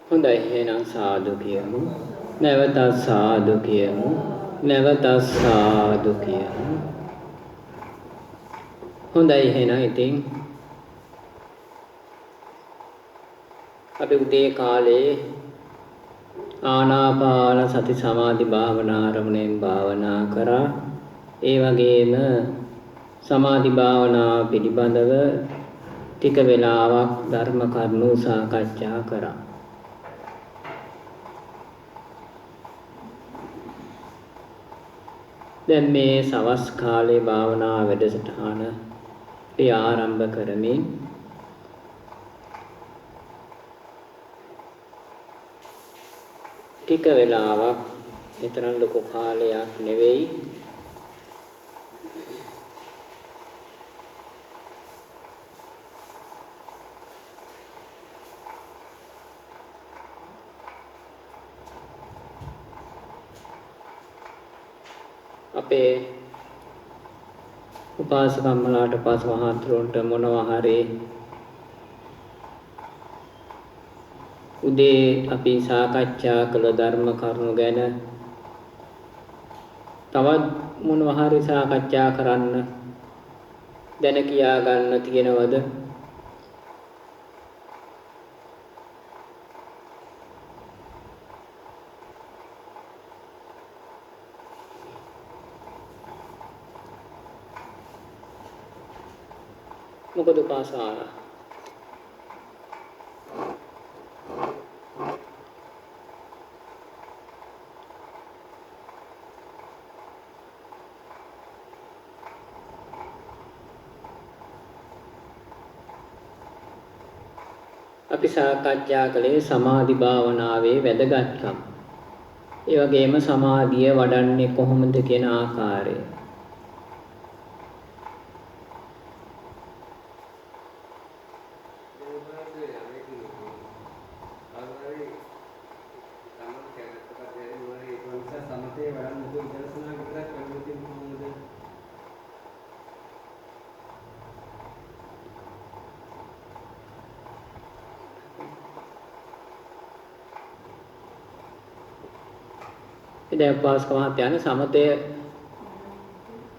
හොඳයි එහෙනම් සාදු කියමු. නැවතත් සාදු කියමු. නැවතත් සාදු කියමු. හොඳයි එහෙනම් ඉතින් අපි උදේ කාලේ ආනාපාන සති සමාධි භාවනා ආරමුණෙන් භාවනා කරා. ඒ වගේම සමාධි භාවනා පිළිබඳව ටික වෙලාවක් ධර්ම කරුණු සාකච්ඡා කරා. දැන් මේ සවස් කාලේ භාවනා වැඩසටහන ආරම්භ කරමින් ටික වෙලාවක් මෙතරම් ලොකු කාලයක් නෙවෙයි අපේ උපාසකම්මලාට පස්වහතුරුන්ට මොනවා හරි උදේ අපි සාකච්ඡා කළ ධර්ම කරුණු ගැන තවත් මොනවා හරි සාකච්ඡා කරන්න දැන කියා ගන්න තියෙනවද? මොකද උපාසාර අපි සාකච්ඡා කළේ සමාධි භාවනාවේ වැදගත්කම්. ඒ වගේම සමාධිය වඩන්නේ කොහොමද කියන ආකාරය. දැන් උපාසක මහත්තයානේ සමතය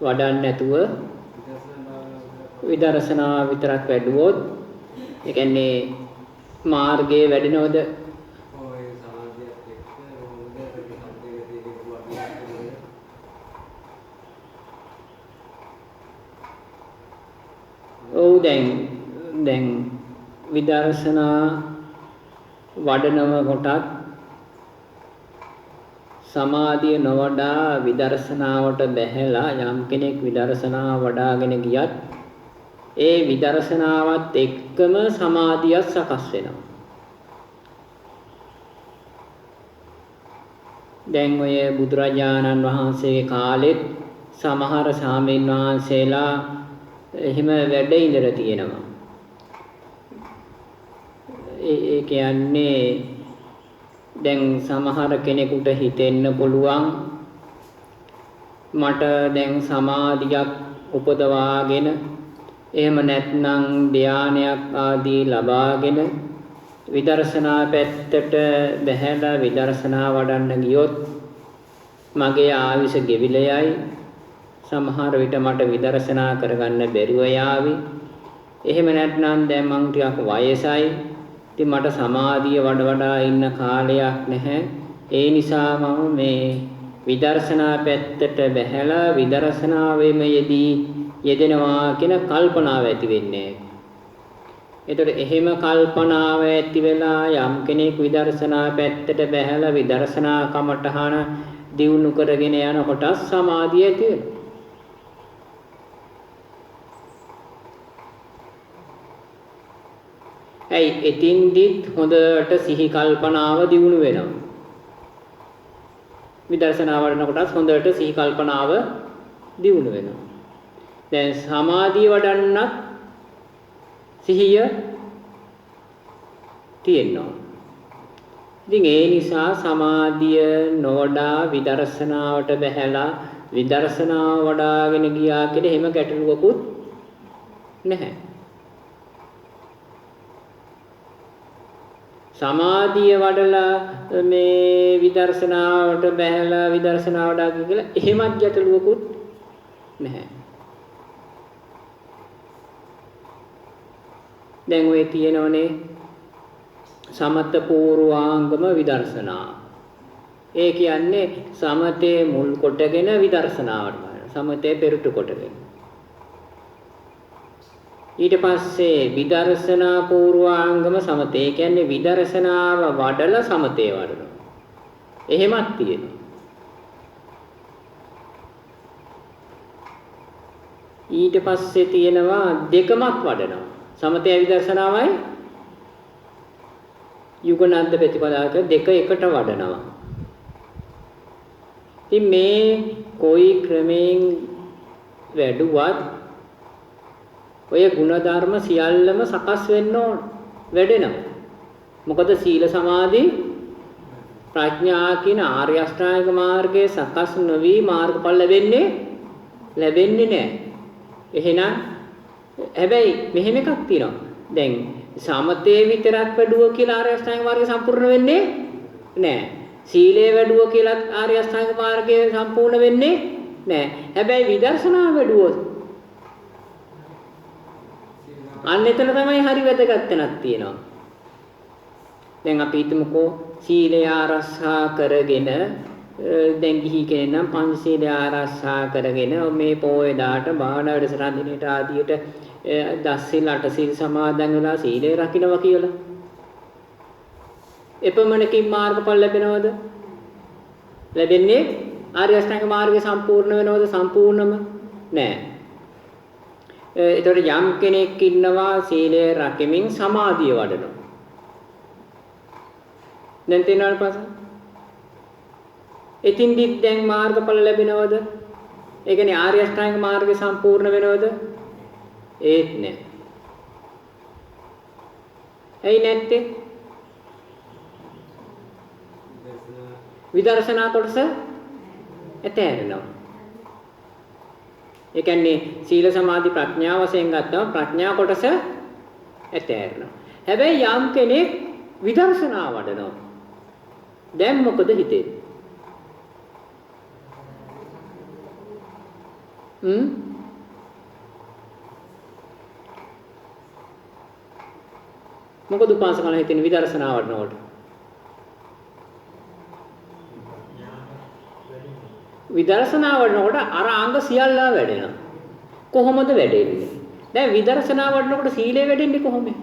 වඩන්නේ නැතුව විදර්ශනා විතරක් වැඩුවොත් ඒ කියන්නේ මාර්ගයේ වැඩෙනවද? ඔව් දැන් විදර්ශනා වඩනව කොටත් සමාධිය නොවඩා විදර්ශනාවට බැහැලා යම් කෙනෙක් විදර්ශනා වඩාගෙන ගියත් ඒ විදර්ශනාවත් එක්කම සමාධියක් සකස් වෙනවා. දැන් ඔය බුදුරජාණන් වහන්සේගේ කාලෙත් සමහර සාමීන් වහන්සේලා එහෙම වැඩ ඉඳලා තියෙනවා. ඒ කියන්නේ දැන් සමහර කෙනෙකුට හිතෙන්න පුළුවන් මට දැන් සමාධියක් උපදවාගෙන එහෙම නැත්නම් ධානයක් ආදී ලබාගෙන විදර්ශනා පැත්තට බැහැලා විදර්ශනා වඩන්න ගියොත් මගේ ආයුෂ ගෙවිලයයි සමහර විට මට විදර්ශනා කරගන්න බැරුව යාවි. එහෙම නැත්නම් දැන් මං ටිකක් වයසයි ඉතින් මට සමාධිය වඩා ඉන්න කාලයක් නැහැ. ඒ නිසා මම මේ විදර්ශනා පැත්තට බැහැලා විදර්ශනාවෙම යෙදෙනවා කියන කල්පනාව ඇති වෙන්නේ. එතකොට එහෙම කල්පනාව ඇති වෙලා යම් කෙනෙක් විදර්ශනා පැත්තට බැහැලා විදර්ශනා කමඨහන දියුණු කරගෙන යනකොට සමාධිය ඇති වෙනවා. ඇයි එතින්දිත් හොඳට සිහි කල්පනාව දියුණු වෙනවා. විදර්ශනා වඩනකොටත් හොඳට සිහි කල්පනාව දියුණු වෙනවා. දැන් සමාධිය වඩන්නත් සිහිය තියෙනවා. ඉතින් ඒ නිසා සමාධිය නොවඩා විදර්ශනාවට බැහැලා විදර්ශනාව වඩාගෙන ගියා කියලා එහෙම ගැටලුවකුත් නැහැ. සමාධිය වඩලා මේ විදර්ශනාවට බැහැලා විදර්ශනාව වඩා කියලා එහෙමත් ගැටලුවකුත් නැහැ. දැන් ඔය තියෙනවනේ සමත පූර්වාංගම විදර්ශනා. ඒ කියන්නේ සමතේ මුල් කොටගෙන විදර්ශනාවට බලන. සමතේ පෙරටු කොටගෙන. ඊට පස්සේ විදර්ශනා පූර්වාංගම සමතේ. ඒ කියන්නේ විදර්ශනාව වඩලා සමතේ වඩනවා. එහෙමත් තියෙනවා. ඊට පස්සේ තියෙනවා දෙකමත් වඩනවා. සමතේ විදර්ශනාවයි යුගනන්ද ප්‍රතිපදාවක දෙක එකට වඩනවා. ඉතින් මේ කොයි ක්‍රමයෙන් වැඩුවත් ඔය ಗುಣධර්ම සියල්ලම සකස් වෙන්න ඕන වැඩෙනවා. මොකද සීල සමාධි ප්‍රඥා කියන ආර්ය අෂ්ටාංගික මාර්ගයේ සකස් නොවි මාර්ගඵල ලැබෙන්නේ නැහැ. එහෙනම් හැබැයි මෙහෙම එකක් තියෙනවා. දැන් සමතේ විතරක් වැඩුව කියලා ආර්ය අෂ්ටාංගික මාර්ගය සම්පූර්ණ වෙන්නේ නැහැ. සීලේ වැඩුව කියලා ආර්ය අෂ්ටාංගික මාර්ගය සම්පූර්ණ වෙන්නේ නැහැ. හැබැයි විදර්ශනා වැඩුවොත් අන්න එතන තමයි හරි වැදගත් තැනක් තියෙනවා. දැන් අපි හිතමුකෝ සීලය ආරක්ෂා කරගෙන දැන් ගිහි කෙනෙක් නම් පංචශීලය ආරක්ෂා කරගෙන මේ පොයේ දාට භාවනා වැඩසටහන් දිනේට ආදියට දස්සිල් අටසිල් සමාදන් වෙලා සීලය රකින්නවා කියලා. එපමණකින් මාර්ගඵල ලැබෙනවද? ලැබෙන්නේ ආර්ය අෂ්ටාංග මාර්ගය සම්පූර්ණ වෙනවද? සම්පූර්ණම නෑ. ඒතකොට යම් කෙනෙක් ඉන්නවා සීලය රැකෙමින් සමාධිය වඩනවා. දැන් තේනවද පාසල්? එතින්දිත් දැන් මාර්ගඵල ලැබෙනවද? ඒ කියන්නේ ආර්ය අෂ්ටාංග මාර්ගය සම්පූර්ණ වෙනවද? ඒත් නෑ. ඇයි නැත්තේ? විදර්ශනා කොටස ඇතෑරෙනවා. ඒ කියන්නේ සීල සමාධි ප්‍රඥා වශයෙන් ගත්තම ප්‍රඥා කොටස ඇතෑරෙනවා. හැබැයි යම් කෙනෙක් විදර්ශනා වඩනවා. දැන් මොකද හිතෙන්නේ? මොකද උපාසකලා හිතෙන්නේ විදර්ශනා වඩනකොට? විදර්ශනා වඩනකොට අර අංග සියල්ල වැඩෙනවා. කොහොමද වැඩෙන්නේ? දැන් විදර්ශනා වඩනකොට සීලය වැඩෙන්නේ කොහොමද?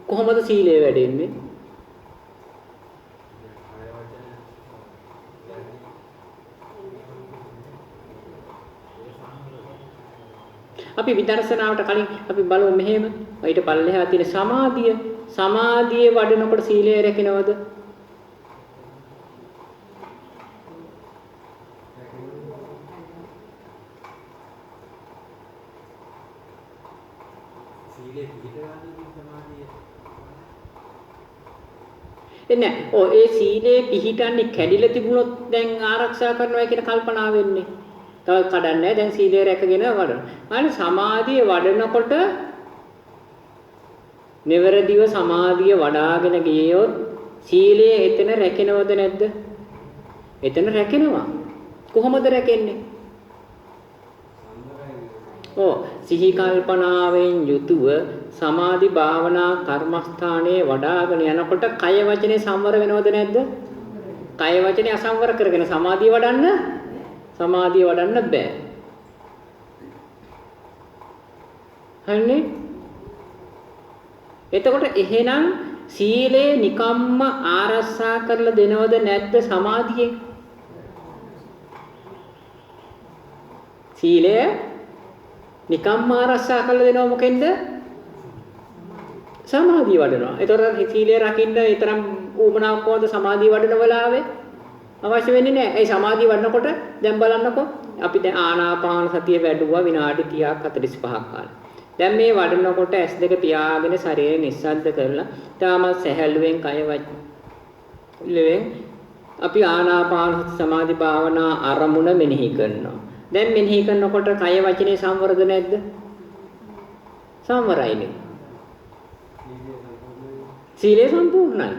කොහොමද සීලය වැඩෙන්නේ? අපි විදර්ශනාවට කලින් අපි බලමු මෙහෙම. ඊට පල්ලෙහා තියෙන සමාධිය. සමාධියේ වඩනකොට සීලය රැකෙනවද? සීලේ පිහිටවන්නේ සමාධිය. එන්නේ ඒ සීලේ පිහිටන්නේ කැඩිලා තිබුණොත් දැන් ආරක්ෂා කරනවා කියන කල්පනාව වෙන්නේ. තව කඩන්නේ දැන් සීලය රැකගෙන වඩන. අනේ සමාධිය වඩනකොට නිවැරදිව සමාධිය වඩාගෙන ගියොත් සීලය එතන රැකෙනවද නැද්ද? එතන රැකෙනවා. කොහොමද රැකෙන්නේ? සිහි කල්පනාවෙන් යුතුව සමාධි භාවනා කර්මස්ථානයේ වඩාගෙන යනකොට කය වචනේ සංවර වෙනවද නැද්ද? කය වචනේ අසංවර කරගෙන සමාධිය වඩන්න බෑ. හරිනේ? එතකොට එහෙනම් සීලය නිකම්ම ආරක්ෂා කරලා දෙනවද නැද්ද සමාධියෙන්? සීලය නිකම්ම ආරක්ෂා කරලා දෙනව මොකෙන්ද? සමාධිය වඩනවා. ඒතකොට සීලය රකින්න ඊතරම් ඌමනාවක් කොහොමද සමාධිය වඩන වෙලාවේ? අවශ්‍ය වෙන්නේ නැහැ. ඒ සමාධිය වඩනකොට දැන් බලන්නකෝ අපි දැන් ආනාපාන සතිය වැඩුවා විනාඩි 30ක් 45ක් කාලෙ. දැන් මේ වඩනකොට S2 පියාගෙන ශරීරය නිස්සද්ද කරලා තාමත් සැහැල්ලුවෙන් කය වචලෙන් අපි ආනාපාන සමාධි භාවනා අරමුණ මෙනෙහි කරනවා. දැන් මෙනෙහි කරනකොට කය වචනේ සංවරද නැද්ද? සංවරයිනේ. සීලය සම්පූර්ණයි.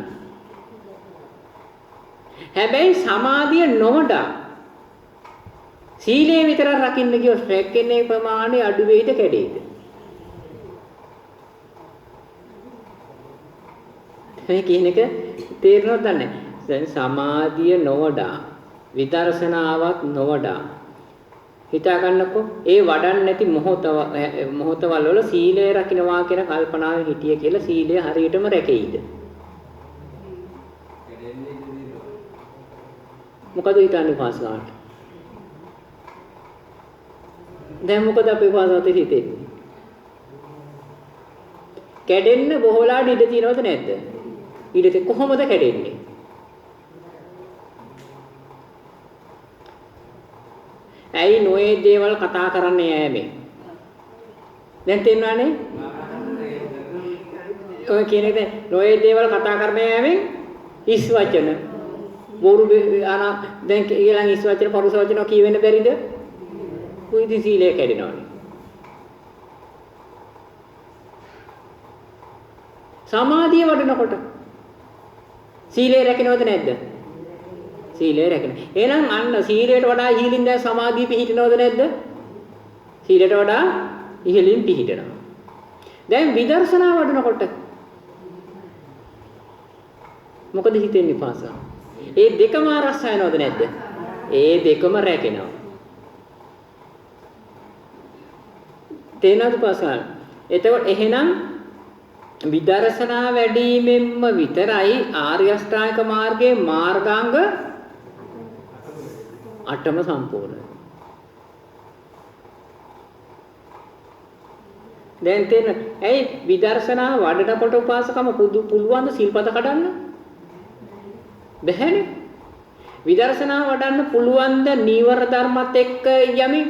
හැබැයි සමාධිය නොවඩා සීලය විතර රකින්න ගියොත් රැකෙන්නේ ප්‍රමාණය අඩු වෙයිද කැඩෙයිද? මේ කියන එක තේරෙනවද නැහැ. දැන් සමාධිය නොවඩා විදර්ශනාවක් නොවඩා හිතා ගන්නකො ඒ වඩන්නේ නැති මොහොතවල වල සීලය රකින්නවා කියන කල්පනාවෙන් හිටිය කියලා සීලය හරියටම රැකෙයිද? මොකද හිතන්නේ පාසලට? දැන් මොකද අපේ පාසලට හිතෙන්නේ? කැඩෙන්න බොහෝලාට ඉඩ තියෙනවද නැද්ද? ඊට කොහොමද කැඩෙන්නේ? ඇයි නොයේ දේවල් කතා කරන්නේ යෑමේ? දැන් තේරුණානේ? ඔය කියන එක නොයේ දේවල් කතා කරන්නේ යෑමෙන් හිස් වචන බොරු දැන් ඊළඟ හිස් වචන පරුස වචන කියවෙන්න බැරිද? කුයිදි සීලය කැඩෙනවනේ. සමාධිය වඩනකොට සීලය රැකෙනවද නැද්ද? සීලය රැකෙන. එහෙනම් අන්න සීලයට වඩා ඉහළින් දැන් සමාධිය පිහිටනවද නැද්ද? සීලයට වඩා ඉහළින් පිහිටනවා. දැන් විදර්ශනා වඩනකොට මොකද හිතෙන්නේ පාසා? ඒ දෙකම අරස් වෙනවද නැද්ද? ඒ දෙකම රැකෙනවා. තේනවද පාසා? එතකොට එහෙනම් විදර්ශනා වැඩිමෙන්ම විතරයි ආර්ය අෂ්ටාංගික මාර්ගයේ මාර්ගාංග 8ම සම්පූර්ණයි. දැන් තේරෙන ඇයි විදර්ශනා වඩනකොට උපාසකම පුළුවන් ද සිල්පද කඩන්න? බැහැනේ. විදර්ශනා වඩන්න පුළුවන් ද නීවර ධර්මත් එක්ක යමින්?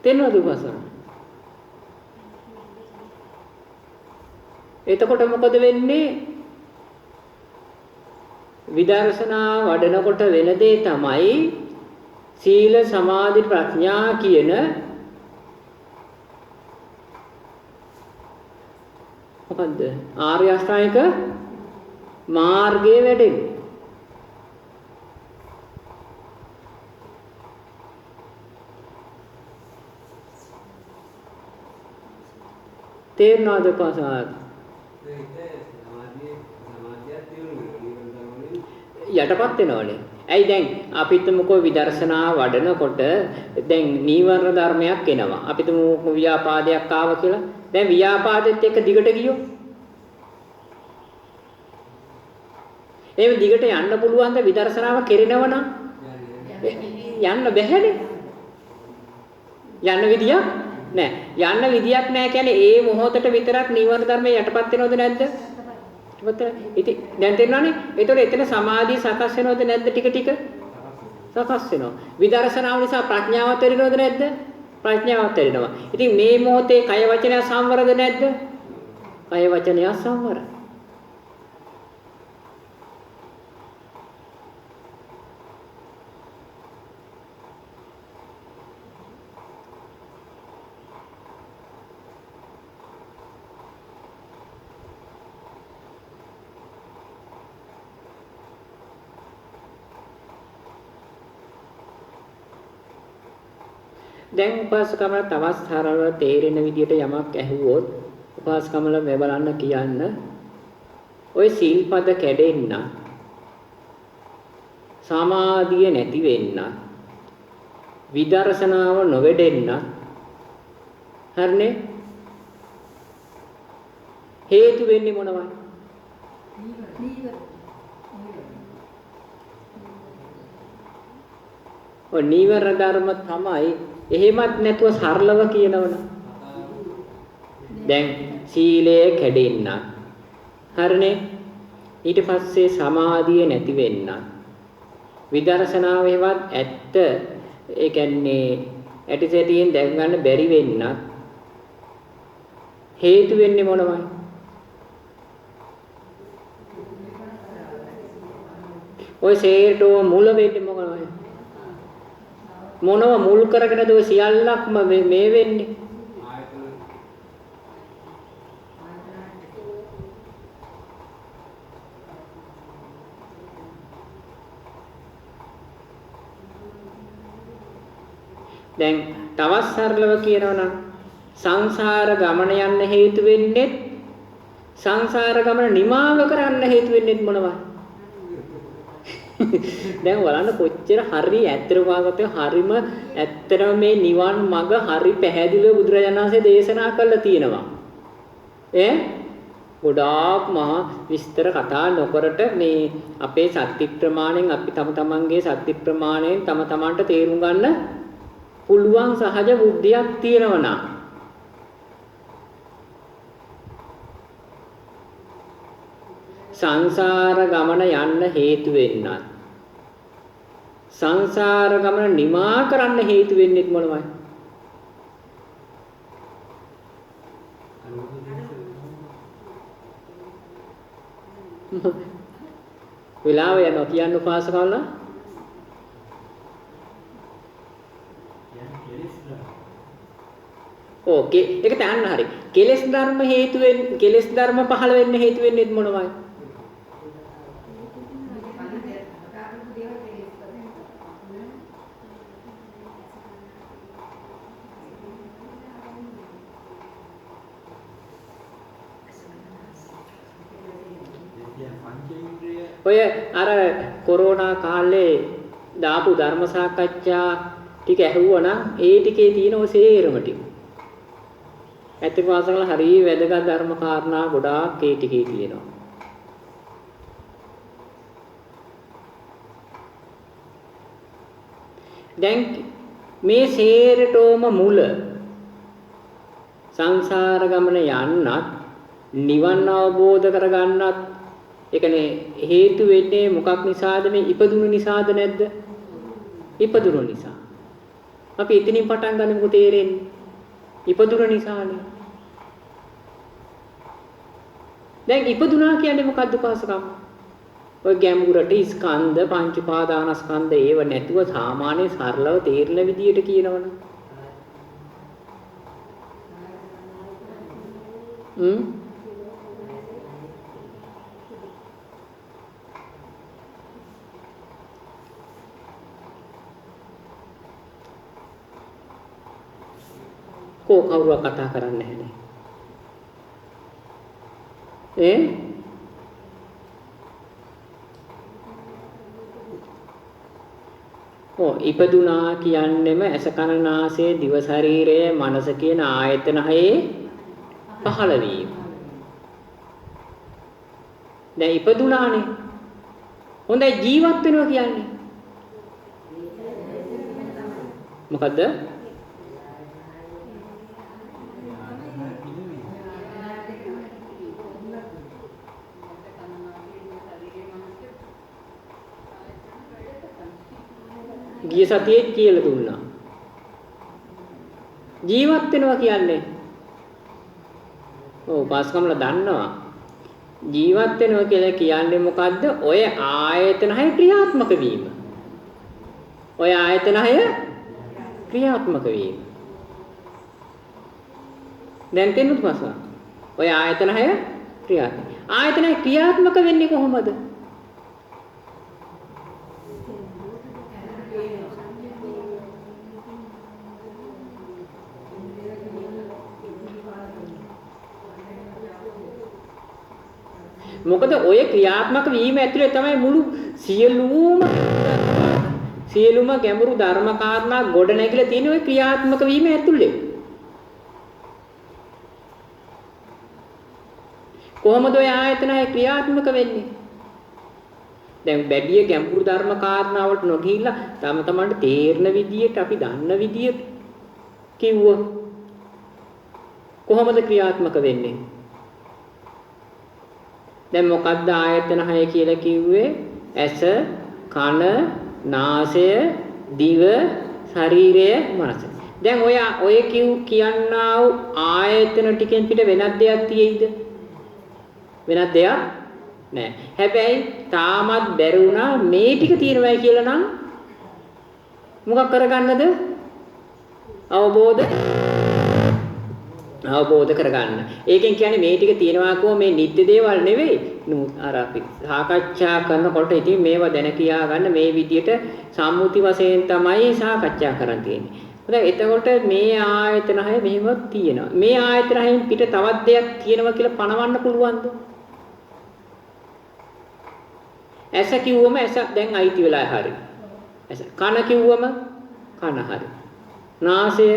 තේරෙනවද උපාසක? එතකොට මොකද වෙන්නේ? විදර්ශනා වඩනකොට වෙන දේ තමයි සීල සමාධි ප්‍රඥා කියන මොකද්ද? ආර්ය අෂ්ටාංගික මාර්ගයේ වැඩෙන්නේ. තේරෙනවද පාසාද? යටපත් වෙනවනේ. ඇයි දැන් අපිට මොකෝ විදර්ශනා වඩනකොට දැන් නීවරණ ධර්මයක් එනවා. අපිට ව්‍යාපාදයක් ආව කියලා. දැන් ව්‍යාපාදෙත් එක්ක දිගට ගියෝ. එහෙම දිගට යන්න පුළුවන් ද විදර්ශනාව කෙරෙනවනම්? යන්න බැහැනේ. යන්න විදියක් නැහැ. යන්න විදියක් නැහැ කියන්නේ ඒ මොහොතට විතරක් නීවරණ ධර්මයේ යටපත් වෙනවද නැද්ද? ඉතින් දැන් තේරෙනවනේ. ඒතකොට එතන සමාධිය සකස් වෙනවද නැද්ද ටික ටික? සකස් වෙනවා. විදර්ශනාව නිසා ප්‍රඥාවත් වැඩෙනවද නැද්ද? ප්‍රඥාවත් වැඩෙනවා. ඉතින් මේ මොහොතේ කය වචනය සංවරද නැද්ද? කය වචනය සංවරයි. දැන් උපාසකමල තවත් සරලව තේරෙන විදිහට යමක් ඇහුවොත් උපාසකමල මේ බලන්න කියන්න ඔය සීල්පද කැඩෙන්න සමාධිය නැති වෙන්න විදර්ශනාව නොවැඩෙන්න හරිනේ හේතු වෙන්නේ මොනවද? ඔය නීවර ධර්ම තමයි. එහෙමත් නැතුව සරලව කියනවනේ. දැන් සීලය කැඩෙන්න. හරිනේ. ඊට පස්සේ සමාධිය නැති වෙන්න. විදර්ශනාව හේවත් ඇත්ත ඒ කියන්නේ ඇටිසැටියෙන් දැක ගන්න බැරි වෙන්න හේතු වෙන්නේ මොනවද? ඔය සේරටෝ මුල වෙන්නේ මොකද? මොනව මුල් කරගෙනද ඔය සියල්ලක්ම මේ වෙන්නේ? දැන් තවත් සරලව කියනවනම් සංසාර ගමන යන්න හේතු වෙන්නේ සංසාර ගමන නිමාව කරන්න හේතු වෙන්නේ මොනවද? දැන් බලන්න කොච්චර හරි ඇත්තටම වාගතේ හරිම ඇත්තටම මේ නිවන් මඟ හරි පැහැදිලිව බුදුරජාණන් වහන්සේ දේශනා කළා තියෙනවා. ගොඩාක් මහා විස්තර කතා නොකරට මේ අපේ සත්‍ය ප්‍රමාණයෙන් අපි තම තමන්ගේ සත්‍ය ප්‍රමාණයෙන් තම තමන්ට තේරුම් ගන්න පුළුවන් සහජ බුද්ධියක් තියෙනවා නා. සංසාර ගමන යන්න හේතු වෙන්නත් සංසාර ගමන නිමා කරන්න හේතු වෙන්නේ මොනවයි? වෙලාව යනවා කියන්න උපාසකවලා ඕකේ ඒක තහන්න හරි. කෙලෙස් ධර්ම හේතු වෙන්නේ කෙලෙස් ධර්ම පහළ වෙන්න හේතු වෙන්නේ මොනවයි? ඔය අර කොරෝනා කාලේ දාපු ධර්ම සාකච්ඡා ටික ඇහුවනම් ඒ ටිකේ තියෙන ඔය සේරම ටික. ඇත්තටම වාසකල හරිය වැදගත් ධර්ම කාරණා ගොඩාක් ඒ ටිකේ තියෙනවා. දැන් මේ සේරටම මුල සංසාර ගමන යන්නත් නිවන් අවබෝධ කරගන්නත් ඒ කියන්නේ හේතු වෙන්නේ මොකක් නිසාද? මේ ඉපදුණු නිසාද නැද්ද? ඉපදුණු නිසා. අපි එතනින් පටන් ගන්නකොට තේරෙන්නේ ඉපදුණු නිසානේ. දැන් ඉපදුණා කියන්නේ මොකද්ද පාසකම්? ඔය ගැඹුරට ස්කන්ධ පංච උපාදානස්කන්ධ ඒව නැතුව සාමාන්‍ය සරලව තේරෙන විදියට කියනවනේ. කවුරුවක් කතා කරන්නේ නැහැ නේ. ඉපදුනා කියන්නේම ඇස කන නාසය දිව ශරීරය මනස කියන ආයතන හයේ පහළ වීම. දැන් ඉපදුනානේ. හොඳයි ජීවත් වෙනවා කියන්නේ මොකද්ද? ගිය සතියේ කියලා දුන්නා. ජීවත් වෙනවා කියන්නේ පාස්කම්ල දන්නවා. ජීවත් වෙනවා කියලා කියන්නේ මොකද්ද? ඔය ආයතන හය ක්‍රියාත්මක වීම. ඔය ආයතන හය ක්‍රියාත්මක වීම. දැන් තේරුණාද පාස්කම්? ඔය ආයතන හය ක්‍රියාත්මක. ආයතන ක්‍රියාත්මක වෙන්නේ කොහොමද? මොකද ඔය ක්‍රියාත්මක වීම ඇතුලේ තමයි මුළු සියලුම ගැඹුරු ධර්ම කාරණා ගොඩ නැගිලා තියෙන ඔය ක්‍රියාත්මක වීම ඇතුලේ. කොහොමද ඔය ආයතනය ක්‍රියාත්මක වෙන්නේ? දැන් බැඩිය ගැඹුරු ධර්ම කාරණා වලට නොගිහිල්ලා තම තමන්ට තේරෙන විදියට අපි දන්න විදියට කිව්වා. කොහොමද ක්‍රියාත්මක වෙන්නේ? දැන් මොකද්ද ආයතන 6 කියලා කිව්වේ? ඇස, කන, නාසය, දිව, ශරීරය, මනස. දැන් ඔය කියන්නා වූ ආයතන ටිකෙන් පිට වෙනත් දෙයක් තියෙයිද? වෙනත් දෙයක් නෑ. හැබැයි තාමත් බැරි වුණා මේ ටික තියෙනවයි කියලා නම් මොකක් කරගන්නද? අවබෝධ කරගන්න. ඒකෙන් කියන්නේ මේ ටික තියෙනවා කෝ මේ නිත්‍ය දේවල් නෙවෙයි. අර අපි සාකච්ඡා කරනකොට ඉතින් මේවා දැන කියා ගන්න මේ විදියට සම්මුති වශයෙන් තමයි සාකච්ඡා කරන් තියෙන්නේ. හොඳයි එතකොට මේ ආයතන හය මෙහෙම තියෙනවා. මේ ආයතන හයෙන් පිට තවත් දෙයක් තියෙනවා කියලා පණවන්න පුළුවන්ද? ඇස කිව්වම ඇස දැන් අයිති වෙලා හරි. ඇස කන කිව්වම කන හරි. නාසය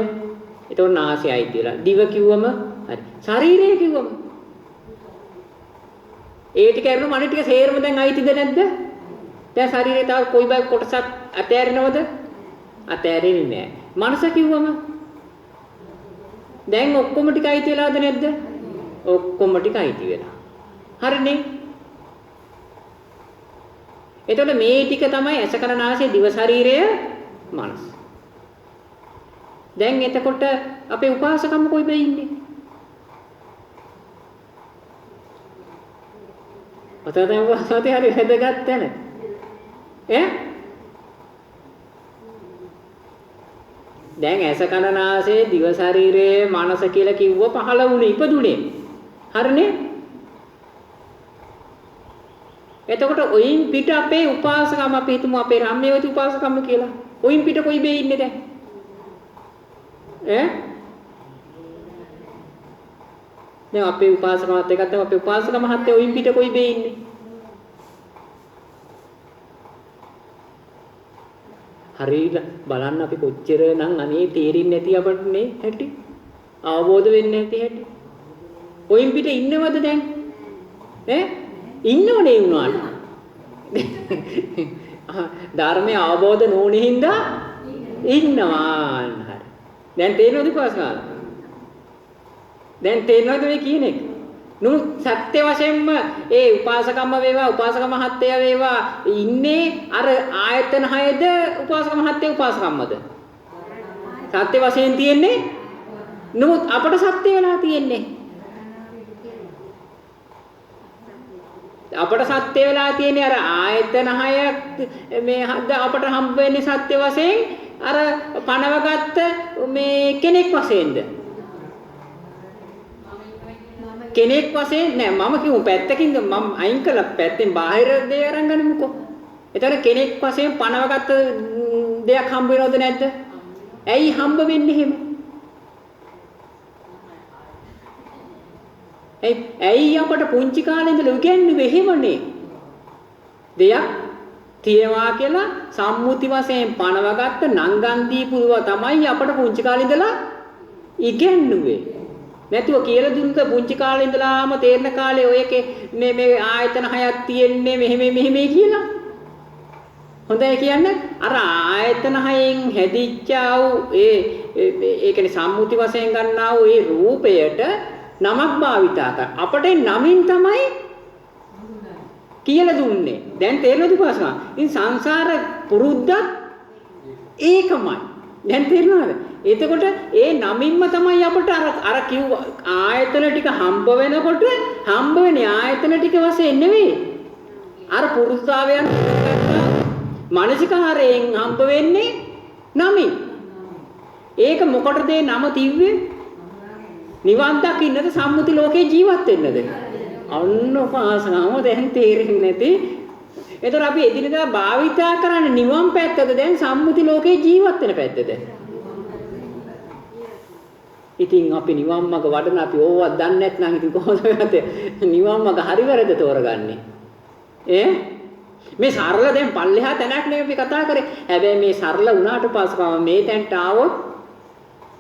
එතකොට නාසය අයිති වෙලා. දිව කිව්වම හරි. ශරීරය කිව්වම ඒ ටික කරන මන ටික සේරම දැන් අයිතිද නැද්ද? දැන් ශරීරේ තව කොයි බයි කොටසක් අතෑරෙනවද? අතෑරෙන්නේ නැහැ. මනස කිව්වම දැන් ඔක්කොම ටික අයිති වෙලාද නැද්ද? ඔක්කොම ටික අයිති වෙලා. හරිනේ. එතකොට මේ ටික තමයි ඇස කන නාසය දිව ශරීරය මනස. දැන් එතකොට අපේ උපාසකම්ම කොයි බෑ ඉන්නේ? ඔතන වාසතේ හරි වැදගත් තැන. දැන් ඇස කන නාසය දිව ශරීරයේ මනස කියලා කිව්ව පහළ වුණේ ඉපදුනේ. හරිනේ? එතකොට ඔයින් පිට අපේ උපාසකම් අපි හිතමු අපේ රාම්‍යවති උපාසකම් කියලා. ඔයින් පිට කොයි බේ ඉන්නේ දැන්? දැන් අපේ උපාසකමත් එකක් තමයි අපේ උපාසක මහත්තයා ඔයින් පිට කොයි බේ ඉන්නේ? හරියට බලන්න අපි කොච්චර නම් අනේ තේරෙන්නේ නැති අපට නේ හැටි. අවබෝධ වෙන්නේ නැති හැටි. ඔයින් පිට ඉන්නවද දැන්? ඉන්නෝනේ වුණාට. ධර්මයේ අවබෝධ නොවුනේ හින්දා ඉන්නවා. හරි. දැන් තේරෙනවද උපාසකලා? දැන් තේරෙනවද මේ කියන එක? සත්‍ය වශයෙන්ම ඒ උපාසකම්ම වේවා උපාසක මහත්තයා වේවා ඉන්නේ අර ආයතන හයද උපාසක මහත්තයා උපාසකම්මද? සත්‍ය වශයෙන් තියෙන්නේ නමුත් අපට සත්‍ය වෙලා තියෙන්නේ. අපට සත්‍ය වෙලා තියෙන්නේ අර ආයතන හය මේ අපට හම්බ වෙන්නේ සත්‍ය වශයෙන් අර පනවගත්ත මේ කෙනෙක් වශයෙන්ද? කෙනෙක් වශයෙන් නෑ මම කියමු පැත්තකින්ද මම අයින් කළා පැත්තෙන් බාහිර දේ අරන් ගනිමුකෝ. එතකොට කෙනෙක් වශයෙන් පනවගත්ත දෙයක් හම්බ වෙනවද නැද්ද? ඇයි හම්බ වෙන්නේ එහෙම? ඇයි අපට පුංචි කාලේ ඉඳලා උගන්වන්නේ එහෙමනේ? දෙයක් තියනවා කියලා සම්මුති වශයෙන් පනවගත්ත නංගන් දීපුවා තමයි අපට පුංචි කාලේ ඉඳලා ඉගෙනුවේ. නැතුව කියලා දුන්නද පුංචි කාලේ ඉඳලාම තේරෙන කාලේ ඔය මේ ආයතන හයක් තියෙන්නේ මෙහෙම කියලා. හොඳයි කියන්නේ අර ආයතන හයෙන් හැදිච්ච ඒ කියන්නේ සම්මුති වශයෙන් ගන්නා වූ ඒ රූපයට නමක් භාවිතා කර අපට නමින් තමයි කියලා දුන්නේ. දැන් තේරෙනවද පාසලා? ඉතින් සංසාර පුරුද්දක් ඒකමයි. දැන් තේරෙනවද? එතකොට ඒ නමින්ම තමයි අපට අර කිව්ව ආයතන ටික හම්බ වෙනකොට හම්බ වෙන්නේ ආයතන ටික වශයෙන් නෙවෙයි. අර පුරුෂාවයන් මානසිකාරයෙන් හම්බ වෙන්නේ නමින්. ඒක මොකටද නම තිව්වේ? නිවන් දකින්නද සම්මුති ලෝකේ ජීවත් වෙන්නද? අන්න පාසනම දැන් තේරෙන්නේ නැති. ඒතර අපි එදිනෙදා භාවිතා කරන්නේ නිවන් පැත්තද දැන් සම්මුති ලෝකේ ජීවත් වෙන පැත්තද? ඉතින් අපි නිවන් මඟ වඩන අපි ඕවත් දන්නේ නැත්නම් ඉතින් කොහොමද නිවන් මඟ හරි වැරද්ද තෝරගන්නේ? මේ සරල දැන් පල්ලෙහා තැනක් නෙවෙයි අපි කතා කරේ. හැබැයි මේ සරල වුණාට පස්සේ මේ තැනට ආවොත්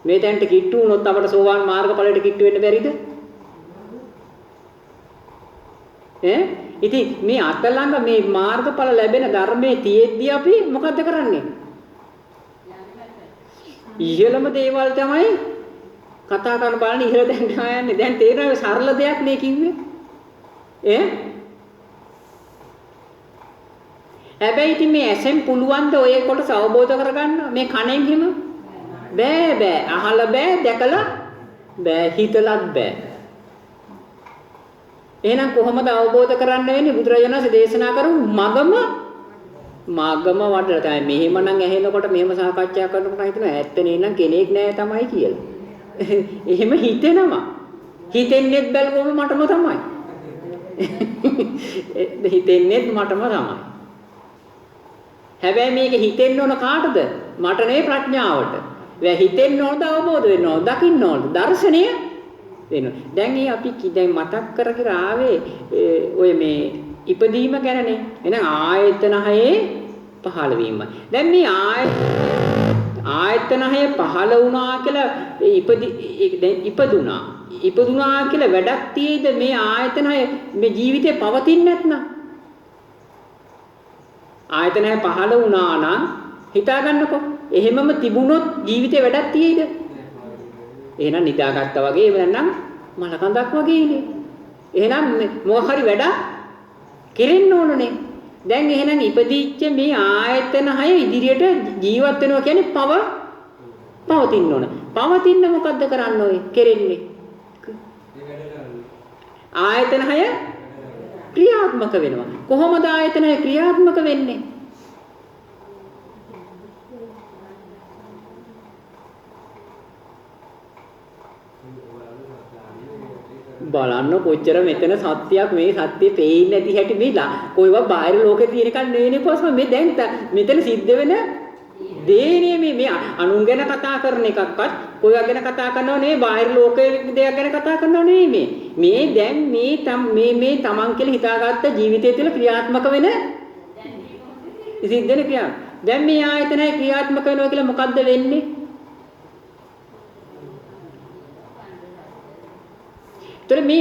මේ තැනට කිට්ටු වුණොත් අපට සෝවාන් මාර්ගඵලයට කිට්ටු වෙන්න බැරිද? ඉතින් මේ අත ළඟ මේ මාර්ගඵල ලැබෙන ධර්මයේ තියෙද්දි අපි මොකද්ද කරන්නේ? ඉහළම දේවල් තමයි කතා කරන බලන්න ඉහළ දැන් යන්නේ. දැන් තේරෙනවද සරල දෙයක් නේ කිව්වේ? හැබැයි ඉතින් මේ ඇසෙන් පුළුවන් ද ඔය කොටස අවබෝධ කරගන්න? මේ කනෙන් හිම බෑ අහලා බෑ දැකලා බෑ හිතලත් බෑ. එහෙනම් කොහොමද අවබෝධ කරන්න වෙන්නේ? බුදුරජාණන් වහන්සේ දේශනා කරපු මගම වඩලා තමයි. මෙහෙමනම් ඇහෙනකොට මෙහෙම සාකච්ඡා කරනකොට හිතනවා ඇත්තනේ නම් කෙනෙක් නෑ තමයි කියලා. එහෙම හිතෙනවා. හිතෙන්නේ බැලුවම මටම තමයි. හිතෙන්නේ මටම තමයි. හැබැයි මේක හිතෙන්න ඕන කාටද? මට නේ ප්‍රඥාවට. හිතෙන්න ඕනද අවබෝධ වෙන්න ඕනද? දකින්න ඕනද? දර්ශනය වෙනවා. දැන් අපි දැන් මතක් කර ආවේ ඔය මේ ඉපදීම ගැනනේ. එහෙනම් ආයතන හයේ පහළ වීමයි. දැන් මේ ආයතන හය පහළ වුණා කියලා ඉපදුනා. ඉපදුනා කියලා වැඩක් තියෙයිද මේ ආයතන හය මේ ජීවිතේ පවතින්නේ නැත්නම්? ආයතන හය පහළ වුණා නම් හිතා ගන්නකො. එහෙමම තිබුණොත් ජීවිතේ වැඩක් තියෙයිද? එහෙනම් නිදාගත්තා වගේ එහෙම නැත්නම් මලකඳක් වගේනේ. එහෙනම් මොකක් හරි වැඩක් කෙරෙන්න ඕනනේ. දැන් එහෙනම් ඉපදිච්ච මේ ආයතන හය ඉදිරියට ජීවත් වෙනවා කියන්නේ පවතින්න ඕන. පවතින්න මොකද්ද කරන්න ඕනේ? කෙරෙන්නේ. ආයතන හය ක්‍රියාත්මක වෙනවා. කොහොමද ආයතන හය ක්‍රියාත්මක වෙන්නේ? බලන්න කොච්චර මෙතන සත්‍යයක් මේ සත්‍ය පේන්නේ නැති හැටි මේලා කොයිවත් බාහිර ලෝකේ තියෙන එකක් නෙවෙයි පොස්ම මේ දැන් මෙතන සිද්ධ වෙන දේනේ මේ අනුන් ගැන කතා කරන එකක්වත් කොයිවා ගැන කතා කරනව නෙවෙයි බාහිර ලෝකයේ දෙයක් ගැන කතා කරනව නෙවෙයි මේ දැන් මේ තමන් කියලා හිතාගත්ත ජීවිතය තුළ ක්‍රියාත්මක වෙන සිද්ධ වෙන ක්‍රියාව. දැන් මේ ආයතනය ක්‍රියාත්මක වෙනවා කියලා මොකද්ද වෙන්නේ? तोरे मी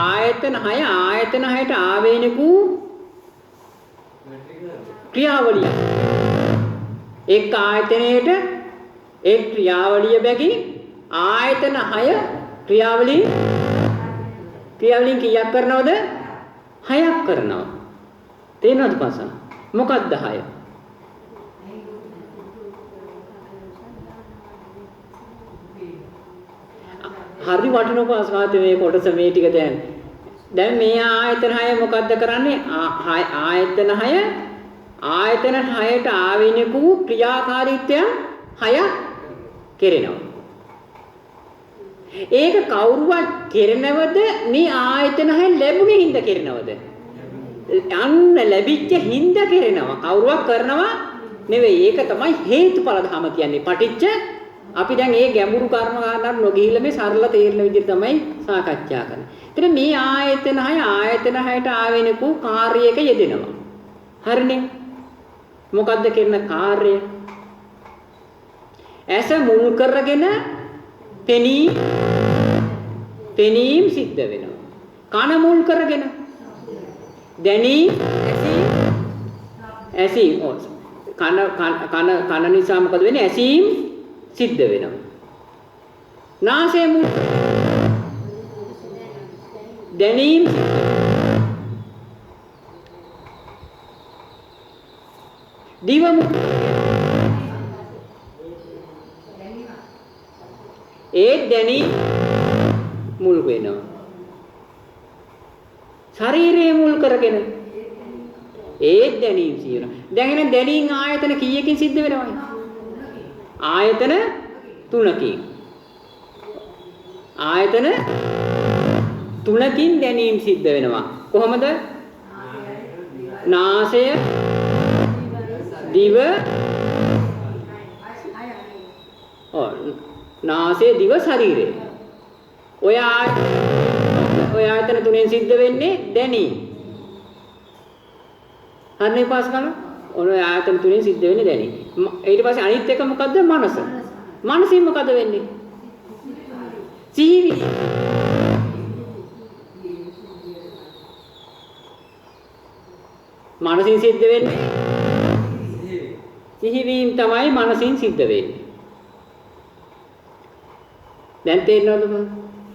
आयतन हයට ආවේනිකු ක්‍රියාවලිය එක් ආයතනයේට එක් ක්‍රියාවලිය බැගින් ආයතන 6 ක්‍රියාවලිය කීයක් කරනවද? 6ක් කරනවා. තේරෙනවද පාසල්? මොකක්ද 6? හරි වටිනවා පාස්වාත මේ කොටස මේ ටික දැන් මේ ආයතන 6 මොකද්ද කරන්නේ? ආයතන 6ට ආවේනික වූ ක්‍රියාකාරීත්වයන් 6ක් කෙරෙනවා. ඒක කවුරුවත් කෙරෙනවද? මේ ආයතන 6 ලැබුණේ හින්දා කෙරෙනවද? අන්න ලැබිච්ච හින්දා කෙරෙනවා. කවුරුවක් කරනවා නෙවෙයි. ඒක තමයි හේතුඵල ධම කියන්නේ. පටිච්ච අපි දැන් මේ ගැඹුරු කර්ම කාරණා නොගිහිල්ලා මේ සරල තේරෙන විදිහට තමයි සාකච්ඡා කරන්නේ. ඒතර මේ ආයතන 6ට ආවෙනක කාර්යයක යෙදෙනවා. හරිනේ. මොකද්ද කරන කාර්යය? ඇස මුල් කරගෙන පෙනීම සිද්ධ වෙනවා. කන මුල් කරගෙන දැනීම ඇසීම කන නිසා මොකද වෙන්නේ? ඇසීම සිද්ධ වෙනවා. නාසය මුල් දැනීම දිව මුල් ඒ දැනීම මුල් වෙනවා. ශරීරය මුල් කරගෙන ඒ දැනීම සියන. දැන් එන දැනීම් ආයතන කීයකින් සිද්ධ වෙනවද? ආයතන 3කින්. ආයතන 3කින් දැනීම සිද්ධ වෙනවා. කොහොමද? නාසය, දිව, නාසය, දිව, ශරීරය. ඔය ආයතන 3ෙන් සිද්ධ වෙන්නේ දැනීම. හරිනේ පාස් කරනවා. ඔය ආයතන 3ෙන් සිද්ධ වෙන්නේ දැනීම. ඊට පස්සේ අනිත් එක මොකද්ද? මනස. මනසින් මොකද වෙන්නේ? සිහිවීම. මනසින් සිද්ධ වෙන්නේ සිහිවීම තමයි මනසින් සිද්ධ වෙන්නේ. දැන් තේරෙනවද?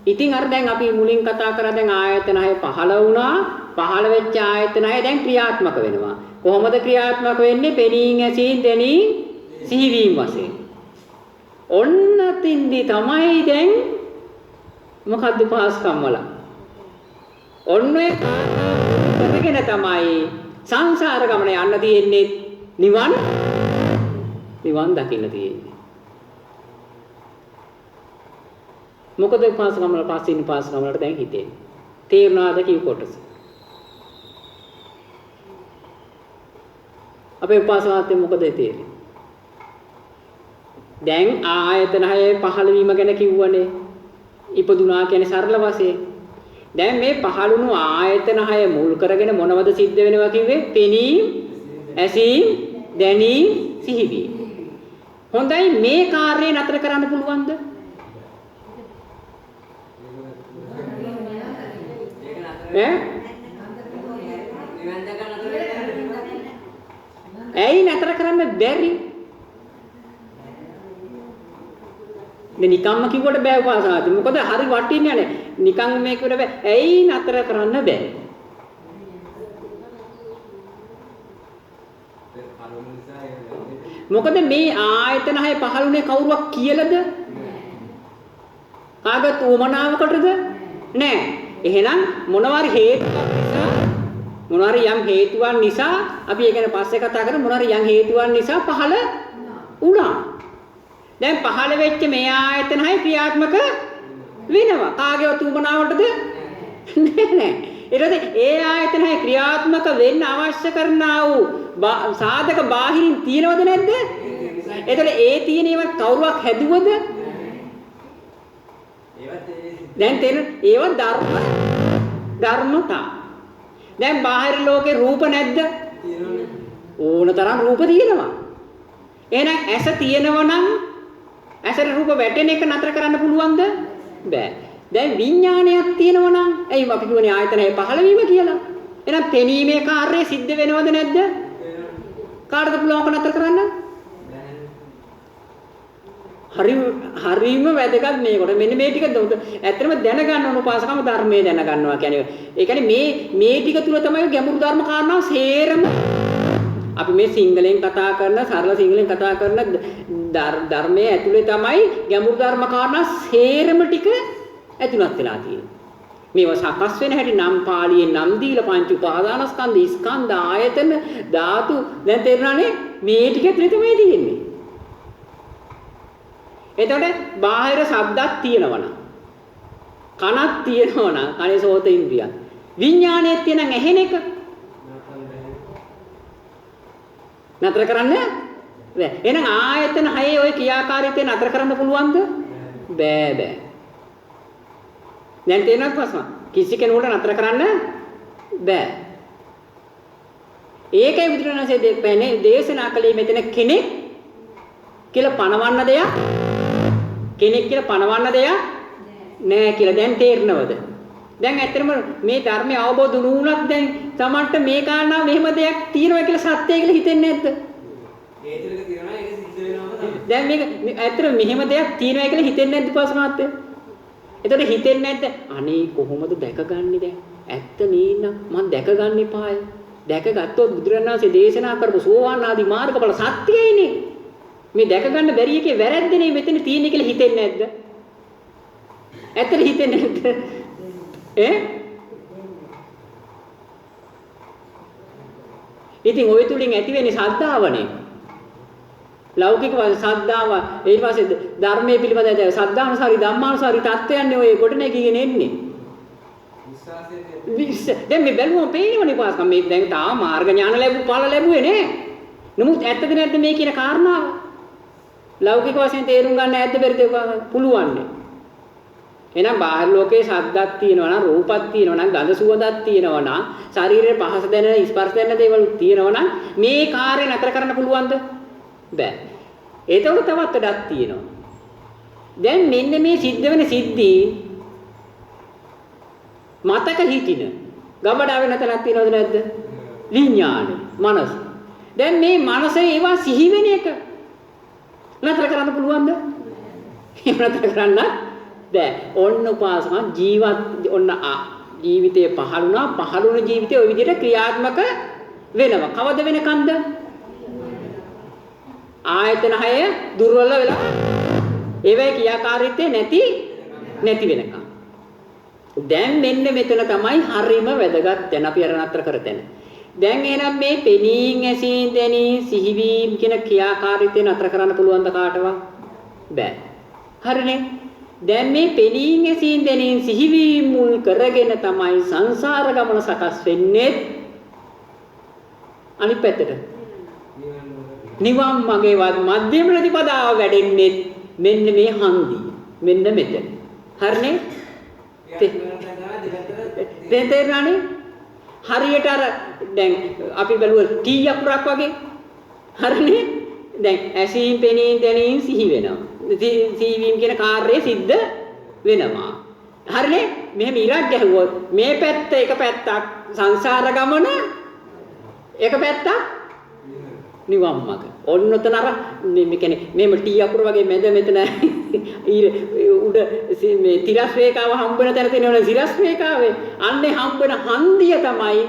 ඉතින් අර දැන් අපි මුලින් කතා කරා දැන් ආයතන 6 පහළ වුණා. පහළ වෙච්ච ආයතන 6 දැන් ක්‍රියාත්මක වෙනවා. කොහොමද ක්‍රියාත්මක වෙන්නේ? පෙනීම, ඇසීම, දැනීම, සිහිවීම වශයෙන්. ඔන්න තින්දි තමයි දැන් මොකද්ද පාස්කම් වල? ඔන්න ඒ කරගෙන තමයි සංසාර ගමන යන්න තියෙන්නේ නිවන් දකින්න තියෙන්නේ. මොකද උපාසකම වල පස්සේ ඉන්න උපාසකම වලට දැන් හිතෙන්නේ. තේරුණාද කිව් කොටස? අපේ උපාසකත්වය මොකද තේරෙන්නේ? දැන් ආයතන හයේ පහළ වීම ගැන කිව්වනේ. ඉපදුනා කියන්නේ සරල වශයෙන්. දැන් මේ පහළුණු ආයතන හය මුල් කරගෙන මොනවද සිද්ධ වෙනවා කිව්වේ? පෙනීම, ඇසීම, දැනීම, සිහිවීම. හොඳයි මේ කාර්යය නතර කරන්න පුළුවන්ද? ඇයි නතර කරන්න බැරි? නිකම්ම කිව්වට බෑ උපාසනාදී. මොකද හරි වටින්නේ නැහැ. නිකන් මේක උඩ බෑ. ඇයි නතර කරන්න බෑ? මොකද මේ ආයතන හය පහළුනේ කවුරුවක් කියලාද? කාගත් උමනාවකටද? නෑ. එහෙනම් මොනවාරි හේතුවක් නිසා මොනවාරි යම් හේතුවක් නිසා අපි ඒ ගැන පස්සේ කතා කරමු. මොනවාරි යම් හේතුවක් නිසා පහළ වුණා. දැන් පහළ වෙච්ච මේ ආයතන හය ක්‍රියාත්මක වෙනවා. කාගේ උමනාවටද? නෑ. ඊට ඒ ආයතන හය ක්‍රියාත්මක වෙන්න අවශ්‍ය කරනා වූ සාධක බාහිරින් තියෙනවද නැද්ද? එතකොට ඒ තියෙන ඒවා කවුරුවක් හැදුවද? දැන් තේරෙන ඒවා ධර්මතා. දැන් බාහිර ලෝකේ රූප නැද්ද? ඕන තරම් රූප තියෙනවා. එහෙනම් ඇස තියෙනවා නම් ඇසට රූප වැටෙන එක නතර කරන්න පුළුවන්ද? බෑ. දැන් විඥානයක් තියෙනවා නම් එයි අපි කියවනේ ආයතනයේ පහළ වීම කියලා. එහෙනම් පෙනීමේ කාර්යය සිද්ධ වෙනවද නැද්ද? කාටද පුළුවන්ක නතර කරන්න? හරිම වැදගත් මේකට. මෙන්න මේ ටික ඇත්තටම දැනගන්න ඕන උපාසකම ධර්මයේ දැනගන්නවා කියන්නේ. ඒ කියන්නේ මේ ටික තුල තමයි ගැඹුරු ධර්ම කාරණා සේරම අපි මේ සිංහලෙන් කතා කරන සරල සිංහලෙන් කතා කරන ධර්මයේ ඇතුලේ තමයි ගැඹුරු ධර්ම කාරණා සේරම ටික ඇතුළත් වෙලා තියෙන්නේ. මේවා සකස් වෙන හැටි නම් පාළියෙන් නම් දීලා පංච උපාදානස්කන්ධ ස්කන්ධ ආයතන ධාතු දැන් තේරුණානේ මේ ටික ඇතුලේ තමයි තියෙන්නේ. එතකොට බාහිර ශබ්දක් තියෙනවනම් කනක් තියෙනවනම් කනේ සෝත ඉන්ද්‍රිය විඥානයේ තියෙන ඇහෙන එක නතර කරන්න බෑ. එහෙනම් ආයතන හයේ ওই ක්‍රියාකාරීත්වය නතර කරන්න පුළුවන්ද? බෑ. දැන් තේරෙනවද ප්‍රශ්න? කිසි කෙනෙකුට නතර කරන්න බෑ. ඒකයි බුදුරණන්සේ දෙපැනේ දේශනා කළේ මෙතන කෙනෙක් කියලා පණවන්න දෙයක් නෑ කියලා දැන් තේරෙනවද? දැන් ඇත්තටම මේ ධර්මය අවබෝධ වුණාත් දැන් තමන්ට මේ කාරණා මෙහෙම දෙයක් තියෙනවා කියලා සත්‍යය කියලා හිතෙන්නේ නැද්ද? හේතුලක තියෙනවා ඒක සිද්ධ වෙනවද? දැන් මේක ඇත්තටම මෙහෙම දෙයක් තියෙනවා කියලා හිතෙන්නේ නැද්ද පාසමාත්‍ය? එතකොට හිතෙන්නේ නැද්ද? අනේ කොහොමද දැකගන්නේ දැන්? ඇත්ත නේන මම දැකගන්න එපාය. දැකගත්තොත් බුදුරණාහි දේශනා කරපු සෝවාන් ආදී මාර්ගඵල සත්‍යයයිනේ. මේ දැකගන්න බැරි එකේ වැරැද්දනේ මෙතන තියෙන්නේ කියලා හිතෙන්නේ නැද්ද? ඇත්තට හිතෙන්නේ නැද්ද? ඉතින් ওই තුලින් ඇති වෙන්නේ ශ්‍රද්ධාවනේ. ලෞකික ශ්‍රද්ධාව ඊට පස්සේ ධර්මයේ පිළිබඳ ශ්‍රද්ධානුසාරී ධම්මානුසාරී තත්ත්වයන්නේ ඔය ගොඩනැගීගෙන එන්නේ. දැන් මේ බැලුවම පේනවනේ පාස්කම් මේ දැන් තාම මාර්ග ඥාන ඵල ලැබුවේ නේ. නමුත් ඇත්තද නැද්ද මේ කියන කාරණාව? ලෞකික වශයෙන් තේරුම් ගන්න ඇද්ද බැරිද පුළුවන්නේ. එහෙනම් බාහිර ලෝකේ ශබ්දක් තියෙනවා නම් රූපක් තියෙනවා නම් ගඳ සුවඳක් තියෙනවා නම් ශරීරයේ පහස දැනෙන ස්පර්ශ දැනෙන දේවල් තියෙනවා නම් මේ කාර්ය නතර කරන්න පුළුවන්ද? බෑ. ඒතකොට තවත් වැඩක් තියෙනවා. දැන් මෙන්න මේ සිද්ධ වෙන සිද්ධි මතක හිටින ගබඩාවේ නැතලක් තියෙනවද නැද්ද? විඥාන මනස. දැන් මේ මනසේ ඒවා සිහි වෙන එක නතර කරන්න පුළුවන්ද? නතර කරන්න බෑ. ඔන්න උපාසක ජීවිතයේ පහළුණ ජීවිතේ ওই විදිහට ක්‍රියාත්මක වෙනවා. කවද වෙනකන්ද? ආයතන හය දුර්වල වෙලා ඒවයි ක්‍රියාකාරීත්වය නැති වෙනකන්. දැන් මෙන්න මෙතන තමයි හරිම වැදගත් දැන් අපි අර නතර කරතන. දැන් එහෙනම් මේ පෙනීම් ඇසීම් දැනීම් සිහිවීම කියන ක්‍රියාකාරීත්වය නතර කරන්න පුළුවන් ද කාටවත්? බෑ. හරිනේ. දැන් මේ පෙනීම් ඇසීම් දැනීම් සිහිවීම මුල් කරගෙන තමයි සංසාර ගමන සකස් වෙන්නේ. අනිත් පැත්තට නිවන් මගේවත් මධ්‍යම ප්‍රතිපදාව වැඩෙන්නේ මෙන්න මේ හන්දිය. මෙන්න මෙතන. හරිනේ? තේරෙනවනේ? හරියට අර දැන් අපි බැලුවා ටී අකුරක් වගේ. හරිනේ? දැන් ඇසීම් පෙනීම් දැනීම් සිහි වෙනවා. සිහිවීම කියන කාර්යය සිද්ධ වෙනවා. හරිනේ? මෙහෙම ඉරක් ගැහුවොත් මේ පැත්ත එක පැත්තක් සංසාර ගමන එක පැත්තක් නිවන් මඟ. ඔන්න උතන අර මේ කියන්නේ මෙහෙම ටී අකුර වගේ මැද මෙතන උඩ මේ තිරස් රේඛාව හම්බ වෙන තැන තියෙනවනේ තිරස් රේඛාවේ අන්නේ හම්බ වෙන හන්දිය තමයි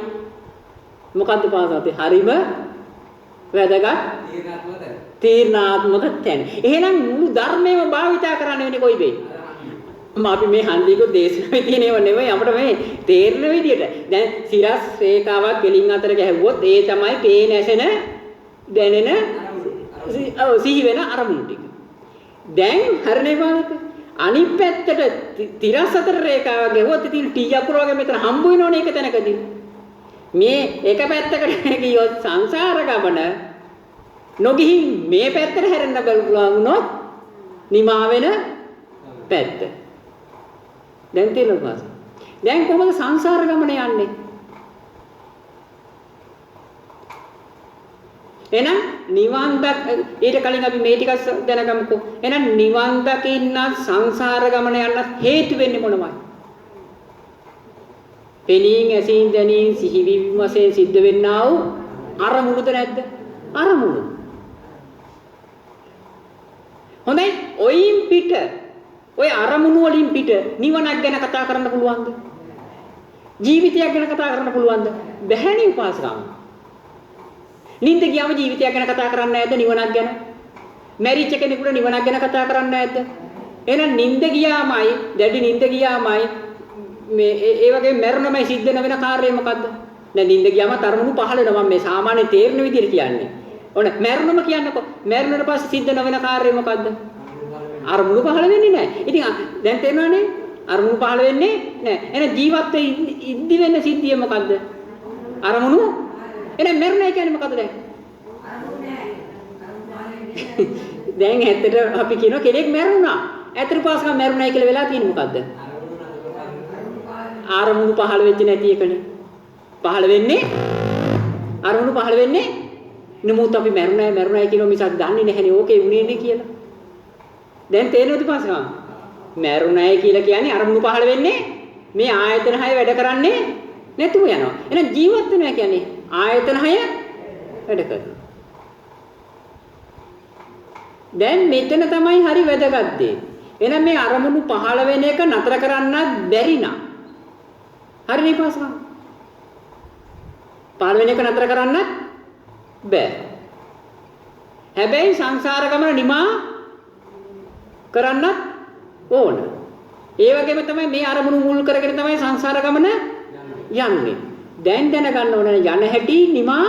මොකද්ද පාසතේ හරිම වැදගත් තීර්ණාත්මක තැන. එහෙනම් මුළු ධර්මයම භාවිතා කරන්න වෙන්නේ කොයි වෙයි? අපි මේ හන්දියක දේශනාවේ තියෙනව නෙවෙයි අපිට මේ තේරෙන විදියට. දැන් තිරස් රේඛාවක් කෙලින් අතර ගැහුවොත් ඒ තමයි පේන ඇසෙන දැනෙන සිහි වෙන අරමුණු ටික. දැන් හරිනේ බලන්න. අනිත් පැත්තට තිරස් අතර රේඛාව ගෙවුවොත් ඉතින් ටී අකුර වගේ මෙතන හම්බ වෙනවනේ එක තැනකදී. මේ එක පැත්තකට ගියොත් සංසාර ගමන නොගිහින් මේ පැත්තට හැරෙන්න බලුවා වුණොත් නිමා වෙන පැත්ත. දැන් තේරෙනවද? දැන් කොහොමද සංසාර ගමන යන්නේ? එහෙනම් නිවන් ඊට කලින් අපි මේ ටිකක් දැනගමුකෝ. එහෙනම් නිවන් දකින්න සංසාර ගමන යන්න හේතු වෙන්නේ මොනවයි? පෙනීම් ඇසීම් දැනීම් සිහිවීම වශයෙන් සිද්ධ වෙන්නා වූ අරමුණුද නැද්ද? අරමුණු. හොඳයි. ඔයින් පිට ඔය අරමුණු වලින් පිට නිවනක් ගැන කතා කරන්න පුළුවන්ද? ජීවිතයක් ගැන කතා කරන්න පුළුවන්ද? බැහැනේ උපාසකම්. නිින්ද ගියාම ජීවිතයක් ගැන කතා කරන්නේ නැද්ද නිවනක් ගැන? මැරිච්ච කෙනෙකුට නිවනක් ගැන කතා කරන්නේ නැද්ද? එහෙනම් නිින්ද ගියාමයි දැඩි නිින්ද ගියාමයි මේ ඒ වගේ මරණමයි සිද්ධ වෙන කාර්යය මොකද්ද? දැන් නිින්ද ගියාම තරමුණු පහළ වෙනවා. මම මේ සාමාන්‍ය තේරෙන විදිහට කියන්නේ. ඕන මරණම කියන්නකො. මරණයට පස්සේ සිද්ධ නොවන කාර්යය මොකද්ද? අරමුණු පහළ වෙන්නේ නැහැ. ඉතින් දැන් තේරෙනවනේ? අරමුණු පහළ වෙන්නේ නැහැ. එහෙනම් ජීවත් ඉද්දි වෙන සිද්ධිය මොකද්ද? අරමුණු. එහෙනම් මරණය කියන්නේ මොකද්ද දැන්? දැන් ඇත්තට අපි කියනවා කෙනෙක් මැරුණා. ඇත්තට පාස්කම් මැරුණයි කියලා වෙලා තියෙන්නේ මොකද්ද? අරමුණු පහළ වෙච්ච නැති එකනේ. පහළ වෙන්නේ අරමුණු පහළ වෙන්නේ නමුත් අපි මැරුණයි කියනවා මිසක් දන්නේ නැහැනේ ඕකේ උනේනේ කියලා. දැන් තේරෙනවද පාස්කම්? මැරුණයි කියලා කියන්නේ අරමුණු පහළ වෙන්නේ මේ ආයතන 6 වැඩ කරන්නේ නැතුව යනවා. එහෙනම් ජීවත් වෙනවා කියන්නේ ආයතන 6 වැඩ කරනවා. දැන් මෙතන තමයි හරි වැදගත් දේ. එහෙනම් මේ අරමුණු පහළ වෙන එක නතර කරන්නත් බැරි නා. හරිනේ පාසකම්. පහළ වෙන එක නතර කරන්නත් බෑ. හැබැයි සංසාර ගමන නිමා කරන්නත් ඕන. ඒ වගේම තමයි මේ අරමුණු මුල් කරගෙන තමයි සංසාර ගමන යන්නේ. දැන් දැනගන්න ඕනේ යන හැටි නිමා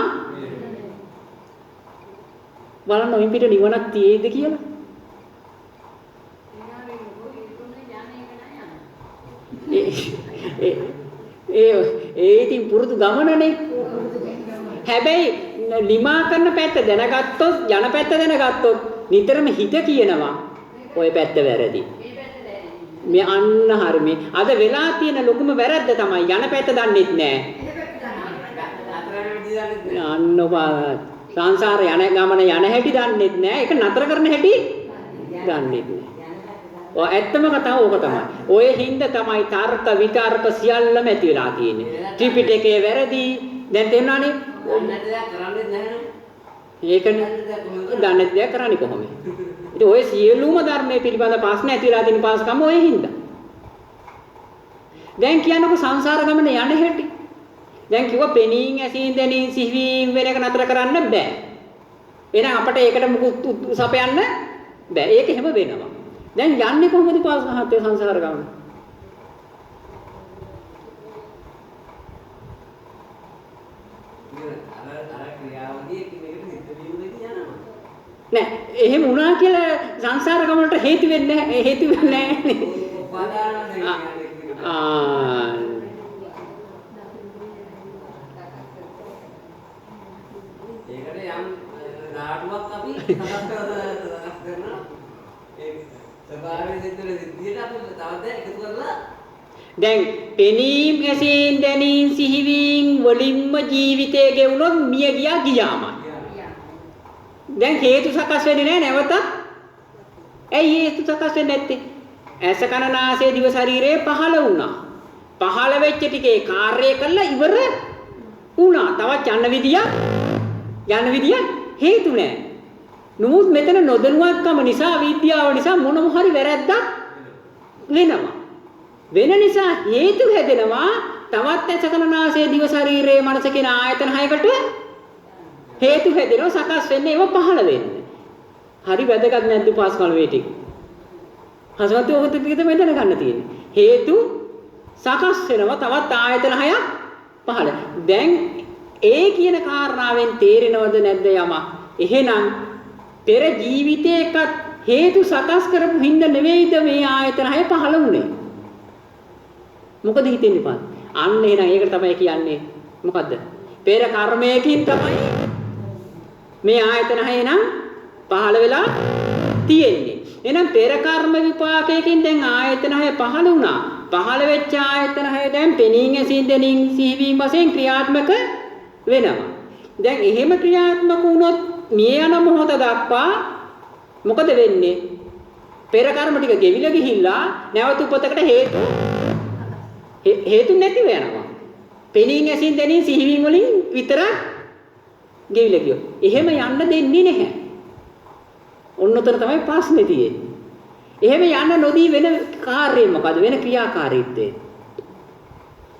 බලන්න ඔයින් පිට නිවනක් තියෙයිද කියලා. ඒ ඉතින් පුරුදු ගමනනේ. හැබැයි නිමා කරන පැත්ත දැනගත්තොත් යන පැත්ත දැනගත්තොත් නිතරම හිත කියනවා ඔය පැත්ත වැරදි. මේ අන්න හරි මේ අද වෙලා තියෙන ලොකුම වැරද්ද තමයි යන පැත්ත දන්නෙත් නෑ. අන්න සංසාර යන ගමන යන හැටි දන්නෙත් නෑ. ඒක නතර කරන හැටි දන්නෙත් නෑ. ඔය ඇත්තම කතාව ඕක තමයි. ඔය හින්දා තමයි තර්ක විතර්ක සියල්ලම ඇති වෙලා තියෙන්නේ. ත්‍රිපිටකයේ වැරදි. දැන් තේරුණානේ? ඒකනේ. දන්නේ දෙයක් කරන්නේ කොහොමද? ඉතින් ඔය සියලුම ධර්මයේ පිළිබඳ ප්‍රශ්න ඇති වෙලා තියෙන පාසකම ඔය හින්දා. දැන් කියන්නකො සංසාර ගමන යන හැටි. දැන් කිව්වා පෙනීම් ඇසීම් දැනීම් සිහිවීම වෙන එක නතර කරන්න බෑ. එහෙනම් අපිට ඒකට මුකුත් සපයන්න බෑ. ඒක එහෙම වෙනවා. දැන් යන්නේ කොහොමද පාසහතේ සංසාර ගමන? නෑ එහෙම වුණා කියලා සංසාර ගමනට හේතු වෙන්නේ නැහැ. හේතු වෙන්නේ නැහැ. නාටුවක් අපි සකස් කරනවා ඒ සබාවේ දෙතර සිද්ධියට අපි තවත් එකතු කරලා දැන් පෙනීම් ඇසීම් දැනීම් සිහිවීම් වලින්ම ජීවිතය ගෙවුනොත් මිය ගියාමයි. දැන් හේතු සකස් වෙන්නේ නැහැ නැවතත්. ඇයි හේතු සකස් වෙන්නේ නැත්තේ? ඇස කන නාසය දිව ශරීරය පහළ වුණා. පහළ වෙච්ච ටිකේ කාර්යය කළා ඉවර වුණා. තවත් යන්න විදියක් හේතු නැහැ. නමුත් මෙතන නොදැනුවත්කම නිසා විද්‍යාව නිසා මොනම හරි වැරැද්දක් වෙනවා. වෙන නිසා හේතු හැදෙනවා. තවත් ඇසකනාසය දිව ශරීරයේ මනස කියන ආයතන හයකට හේතු හැදෙනවා සකස් වෙන්නේ ඒව පහළ වෙන්නේ. හරි වැදගත් නැද්ද පාස්කල් මේ ටික? හසවතේ ඔබ ටික තමයි දැනගන්න තියෙන්නේ. හේතු සකස් වෙනවා තවත් ආයතන හයක් පහළ. දැන් ඒ කියන කාරණාවෙන් තේරෙනවද නැද්ද යම? එහෙනම් පෙර ජීවිතයකත් හේතු සකස් කරපු හින්දා නෙවෙයිද මේ ආයතන හය පහළ වුනේ? මොකද හිතෙන්නේ පාත්? අන්න එහෙනම් ඒකට තමයි කියන්නේ මොකද්ද? පෙර කර්මයකින් තමයි මේ ආයතන හය නම් පහළ වෙලා තියෙන්නේ. එහෙනම් පෙර කර්ම විපාකයකින් දැන් ආයතන හය පහළ වුණා. පහළ වෙච්ච ආයතන හය දැන් පෙනීම් ඇසීම් දැනීම් සිහිවීම වශයෙන් ක්‍රියාත්මක වෙනවා. දැන් එහෙම ක්‍රියාත්මක වුණොත් මිය යන මොහොත දක්වා මොකද වෙන්නේ? පෙර කර්ම ටික ගෙවිලා ගිහිල්ලා නැවත උපතකට හේතු නැතිව යනවා. පෙනීම් ඇසීම් දැනීම් සිහිවීම වලින් විතරක් ගෙවිලා ගියෝ. එහෙම යන්න දෙන්නේ නැහැ. ඔන්නතර තමයි ප්‍රශ්නේ තියෙන්නේ. එහෙම යන්න නොදී වෙන කාර්යය මොකද්ද? වෙන ක්‍රියාකාරීත්වය.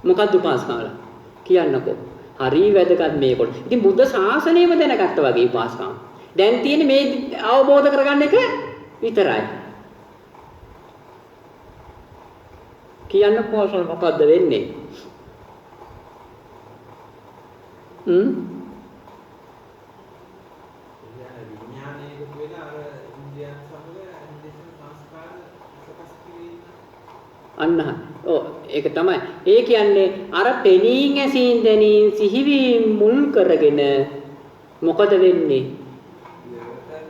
මොකද්ද උපාසකාලා? කියන්නකෝ. හරි වැදගත් මේකට. ඉතින් බුද්ධ ශාසනයම දැනගත්තා වගේ උපාසකම්. දැන් තියෙන්නේ මේ අවබෝධ කරගන්න එක විතරයි. කියන්න කොහොමද මොකද්ද වෙන්නේ? අන්න ඒක තමයි. ඒ කියන්නේ අර පෙනීම් ඇසීම් දැනීම් සිහිවීම මුල් කරගෙන මොකද වෙන්නේ?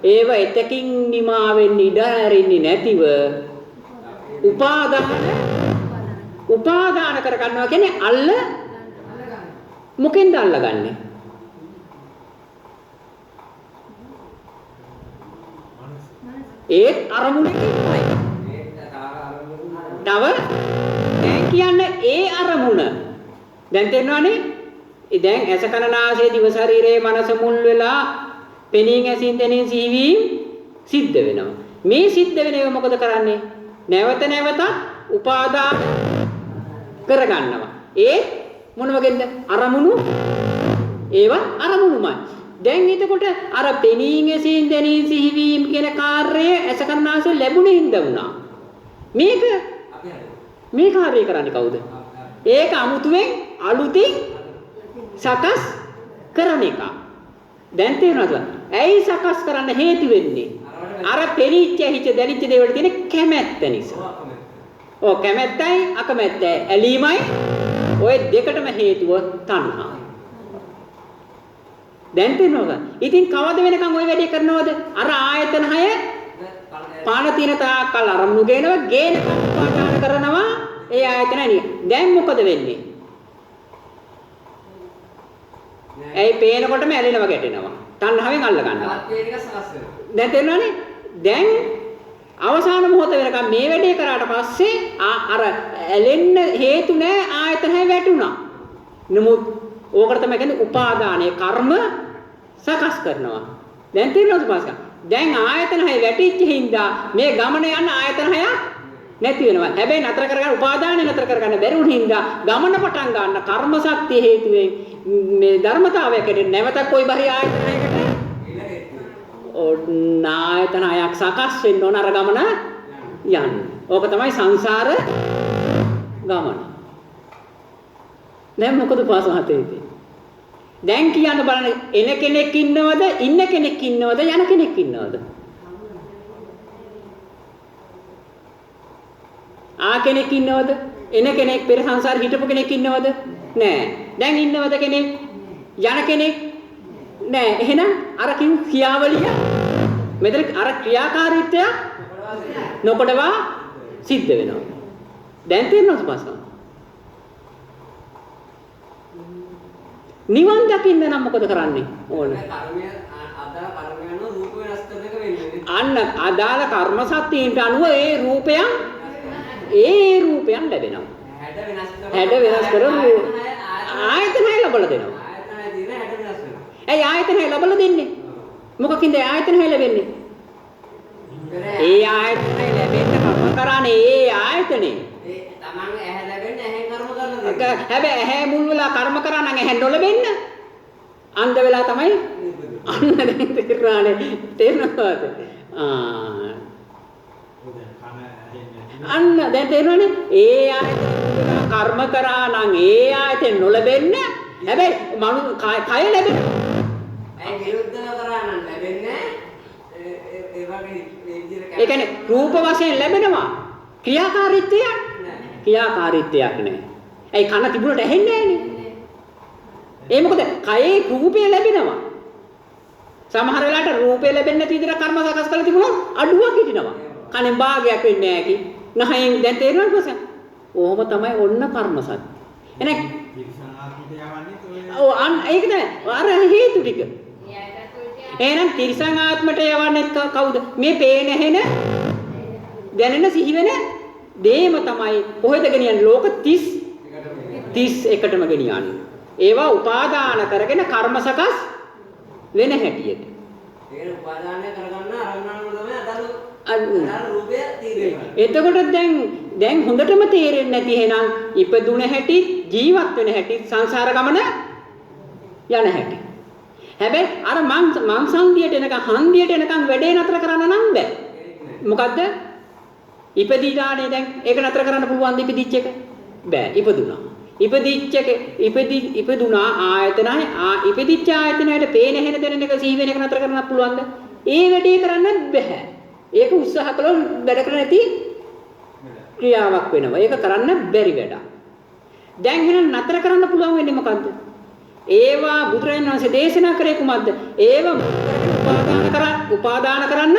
ඒව එතකින් නිමා වෙන්නේ ඉඩ හැරෙන්නේ නැතිව උපාදාන කර ගන්නවා කියන්නේ මොකෙන්ද අල්ලගන්නේ? ඒත් අරමුණේ තමයි. තව දැන් කියන්නේ ඒ අරමුණ දැන් තේරෙනවනේ. දැන් ඇස කන නාසය දිව ශරීරයේ මනස මුල් වෙලා පෙනීම් ඇසීම් දැනීම් සිහිවීම සිද්ධ වෙනවා. මේ සිද්ධ වෙන එක මොකද කරන්නේ? නැවත නැවතත් උපාදාන කරගන්නවා. ඒ මොන වගේද? අරමුණු ඒවා අරමුණුමයි. දැන් එතකොට අර පෙනීම් ඇසීම් දැනීම් සිහිවීම කියන කාර්යය ඇස කන නාසය ලැබුණේ හින්දා වුණා. මේ කාර්යය කරන්නේ කවුද? ඒක අමුතුවෙන් අලුතින් සකස් කරන එක. දැන් තේරෙනවද? ඇයි සකස් කරන්න හේතු වෙන්නේ? අර පෙනිච්ච හිත දැනිච්ච දේවල් තියෙන කැමැත්ත නිසා. ඔව් කැමැත්තයි අකමැත්තයි ඇලීමයි ඔය දෙකටම හේතුව තණ්හා. දැන් තේරෙනවද? ඉතින් කවද වෙනකන් ওই වැඩේ කරනවද? අර ආයතන 6 පාන තින තාකල් අරමුණු ගේනවා ගේන උපාදාන කරනවා ඒ ආයතන නිය. දැන් මොකද වෙන්නේ? ඇයි පේනකොටම ඇලෙනවා ගැටෙනවා. තණ්හාවෙන් අල්ල ගන්නවා. දැන් තේරෙනවනේ? දැන් අවසාන මොහොත වෙනකම් මේ වැඩේ කරාට පස්සේ අර ඇලෙන්න හේතු නැහැ ආයතන 6 වැටුණා. නමුත් ඕකට තමයි කියන්නේ උපාදානයේ කර්ම සකස් කරනවා. දැන් තේරෙනවද පාස්කම්? දැන් ආයතන 6 වැටිච්ච හින්දා මේ ගමන යන ආයතන 6 නැති වෙනවා. හැබැයි නතර කරගන්න උපාදානය නතර කරගන්න බැරි වුණ හින්දා ගමන පටන් ගන්න කර්ම ශක්තිය හේතුවෙන් මේ ධර්මතාවයකට නැවතත් කොයි බරි ආයතන 6කට ආයතන 6ක් සකස් වෙන්න ඕන අර ගමන යන්න. ඕක තමයි සංසාර ගමන. දැන් මොකද පාසහතේදී? දැන් කියන්න බලන්න එන කෙනෙක් ඉන්නවද ඉන්න කෙනෙක් ඉන්නවද යන කෙනෙක් ඉන්නවද? ආ කෙනෙක් ඉන්නවද? එන කෙනෙක් පෙර සංසාරේ හිටපු කෙනෙක් ඉන්නවද? නෑ. දැන් ඉන්නවද කෙනෙක්? යන කෙනෙක් නෑ. එහෙනම් අර කිව් ක්‍රියාවලිය මෙතන අර ක්‍රියාකාරීත්වය නොකොඩවා සිද්ධ වෙනවා. දැන් තේරෙනවද පාසල්? නිවන් දකින්න නම් මොකද කරන්නේ? ඕන. කර්මය අදාළ කර්මය අනුව රූප වෙනස් කරන එක වෙන්නේ. අන්න අදාළ කර්ම සත්‍යයට අනුව ඒ රූපයන් ලැබෙනවා. හැඩ වෙනස් කර ආයතනය ලැබලා දෙනවා. ආයතනය දින හැඩ වෙනස් වෙනවා. ඇයි ආයතනය ලැබලා දෙන්නේ? මොකකින්ද ආයතනය ලැබෙන්නේ? ඒ ආයතනය ලැබෙන්න කර්ම කරන්නේ ඒ ආයතනේ. ඒ තමන් ඇහැ ලැබෙන්නේ ඇහෙන් කර්ම කරන දේ. හැබැයි ඇහැ මුල් වෙලා කර්ම කරා නම් ඇහැ නොලැබෙන්න. අන්ධ වෙලා තමයි අන්න දැන් තේරෙනවද? අන්න දැන් තේරෙනවනේ ඒ ආයතන කර්ම කරා නම් ඒ ආයතන නොලැබෙන්න. හැබැයි කය ලැබෙනවා. ඇයි විරුද්ධව කරා නම් ලැබෙන්නේ ඒ වගේ ඒ කියන්නේ රූප වශයෙන් ලැබෙනවා. ක්‍රියාකාරීත්වයක් නෑ. ඇයි කන තිබුණට ඇහෙන්නේ නෑනේ. ඒ මොකද කයේ රූපය ලැබෙනවා. සමහර වෙලාවට රූපය ලැබෙන්නේ නැති විදිහට කර්ම සකස් කරලා තිබුණොත් අඩුවක් හිටිනවා. කනෙන් භාගයක් වෙන්නේ නැහැ කි. නහයෙන් දැන් තේරෙනවද ප්‍රශ්න? ඕම තමයි ඔන්න කර්ම සත්‍ය. එහෙනම් ඒක තමයි අර හේතු ටික. එහෙනම් තිරිසන් ආත්මට යවන්නේ කවුද? මේ පේන හැන දැනෙන සිහි වෙන දේම තමයි කොහෙද ගෙනියන්නේ? ලෝක 31ටම ගෙනියන්නේ. ඒවා උපාදාන කරගෙන කර්ම සකස් වෙන හැටියට. ඒක උපාදානය කරගන්න අරමුණු තමයි අදාළ රූපය තීරණය. එතකොට දැන් හොඳටම තේරෙන්නේ නැති එහෙනම් ඉපදුන හැටි ජීවත් වෙන හැටි සංසාර ගමන යන හැටි. හැබැයි අර මං සංදියට එනකන් හන්දියට එනකන් වැඩේ නතර කරන්න නම් බෑ. මොකද්ද? ඉපදීලානේ දැන් ඒක නතර කරන්න පුළුවන් ද ඉපදිච්ච එක? බෑ. ඉපදුනා. ඉපදුනා ආයතනයි ඉපදිච්ච ආයතනයට පේන හැන දැනෙන එක සිහි වෙන එක නතර කරන්න පුළුවන්ද? ඒ වැඩේ කරන්න බෑ. ඒක උත්සාහ කළොත් වැඩ කර නැති ක්‍රියාවක් වෙනවා. ඒක කරන්න බැරි වැඩක්. දැන් එහෙනම් නතර කරන්න පුළුවන් වෙන්නේ මොකද්ද? ඒවා බුදුරජාණන් වහන්සේ දේශනා කරේ කුමක්ද? ඒවා උපාදාන කරන්න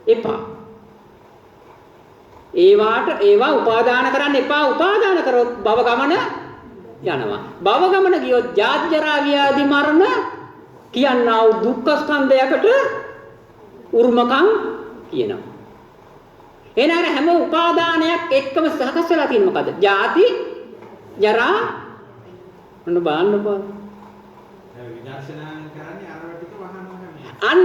එපා. ඒවා උපාදාන කරන්න එපා. උපාදාන කරොත් භව ගමන යනවා. භව ගමන ගියොත් ජාති ජරා ව්‍යාධි මරණ කියනා වූ දුක්ඛ ස්කන්ධයකට උරුමකම් කියනවා. එහෙනම් හැම උපාදානයක් එක්කම සකස් වෙලා තියෙන මොකද්ද? ජාති ජරා මොන බාන්නකෝ. විදර්ශනා කරන්නේ අර ටික වහනවා. අන්